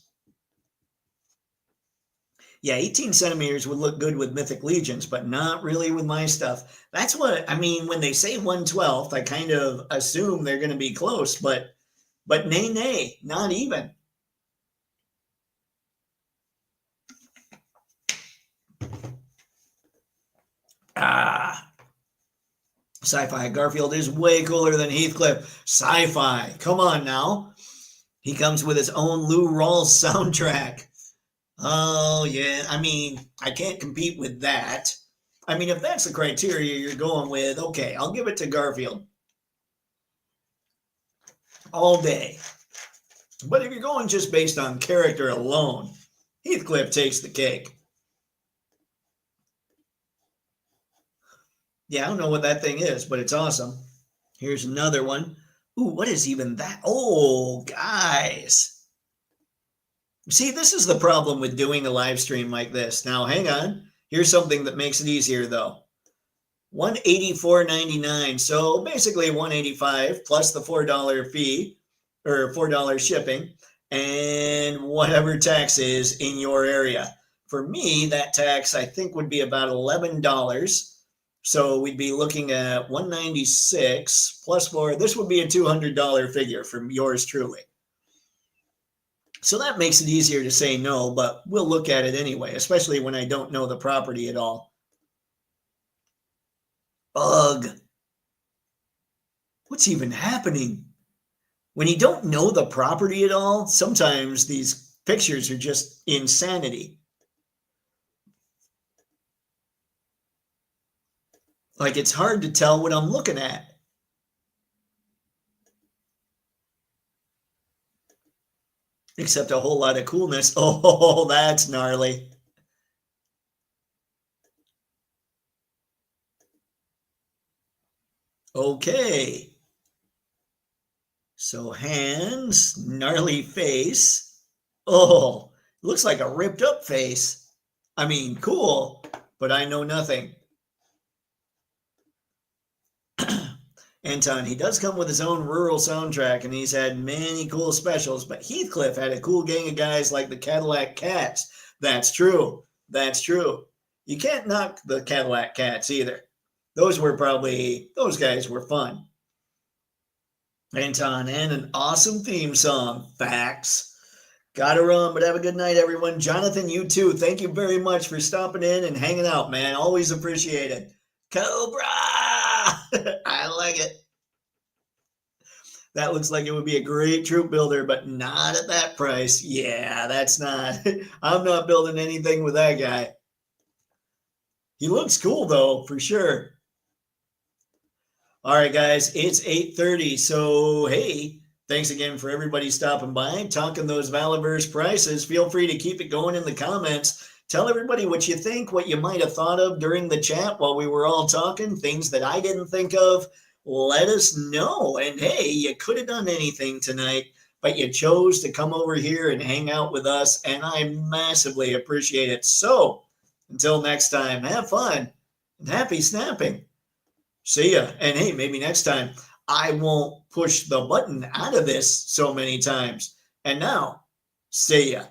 Speaker 1: Yeah, 18 centimeters would look good with Mythic Legions, but not really with my stuff. That's what, I mean, when they say 1/12, I kind of assume they're going to be close, but nay, not even. Sci-Fi. Garfield is way cooler than Heathcliff. Sci-Fi. Come on now. He comes with his own Lou Rawls soundtrack. Oh, yeah. I mean, I can't compete with that. I mean, if that's the criteria you're going with, okay, I'll give it to Garfield. All day. But if you're going just based on character alone, Heathcliff takes the cake. Yeah, I don't know what that thing is, but it's awesome. Here's another one. Ooh, what is even that? Oh, guys. See, this is the problem with doing a live stream like this. Now, hang on. Here's something that makes it easier, though. $184.99. So basically $185 plus the $4 fee or $4 shipping and whatever tax is in your area. For me, that tax I think would be about $11. So we'd be looking at $196 plus 4. This would be a $200 figure from yours truly. So that makes it easier to say no, but we'll look at it anyway, especially when I don't know the property at all. Ugh. What's even happening? When you don't know the property at all, sometimes these pictures are just insanity. Like it's hard to tell what I'm looking at. Except a whole lot of coolness. Oh, that's gnarly. Okay. So hands, gnarly face. Oh, looks like a ripped up face. I mean, cool, but I know nothing. Anton, he does come with his own rural soundtrack and he's had many cool specials, but Heathcliff had a cool gang of guys like the Cadillac Cats. That's true. That's true. You can't knock the Cadillac Cats either. Those guys were fun. Anton, and an awesome theme song. Facts. Gotta run, but have a good night, everyone. Jonathan, you too. Thank you very much for stopping in and hanging out, man. Always appreciated. Cobra! I like it. That looks like it would be a great troop builder, but not at that price. Yeah, that's not. I'm not building anything with that guy. He looks cool, though, for sure. All right, guys, it's 8:30. So, hey, thanks again for everybody stopping by, talking those Valaverse prices. Feel free to keep it going in the comments. Tell everybody what you think, what you might have thought of during the chat while we were all talking, things that I didn't think of. Let us know. And hey, you could have done anything tonight, but you chose to come over here and hang out with us, and I massively appreciate it. So, until next time, have fun and happy snapping. See ya. And hey, maybe next time I won't push the button out of this so many times. And now, see ya.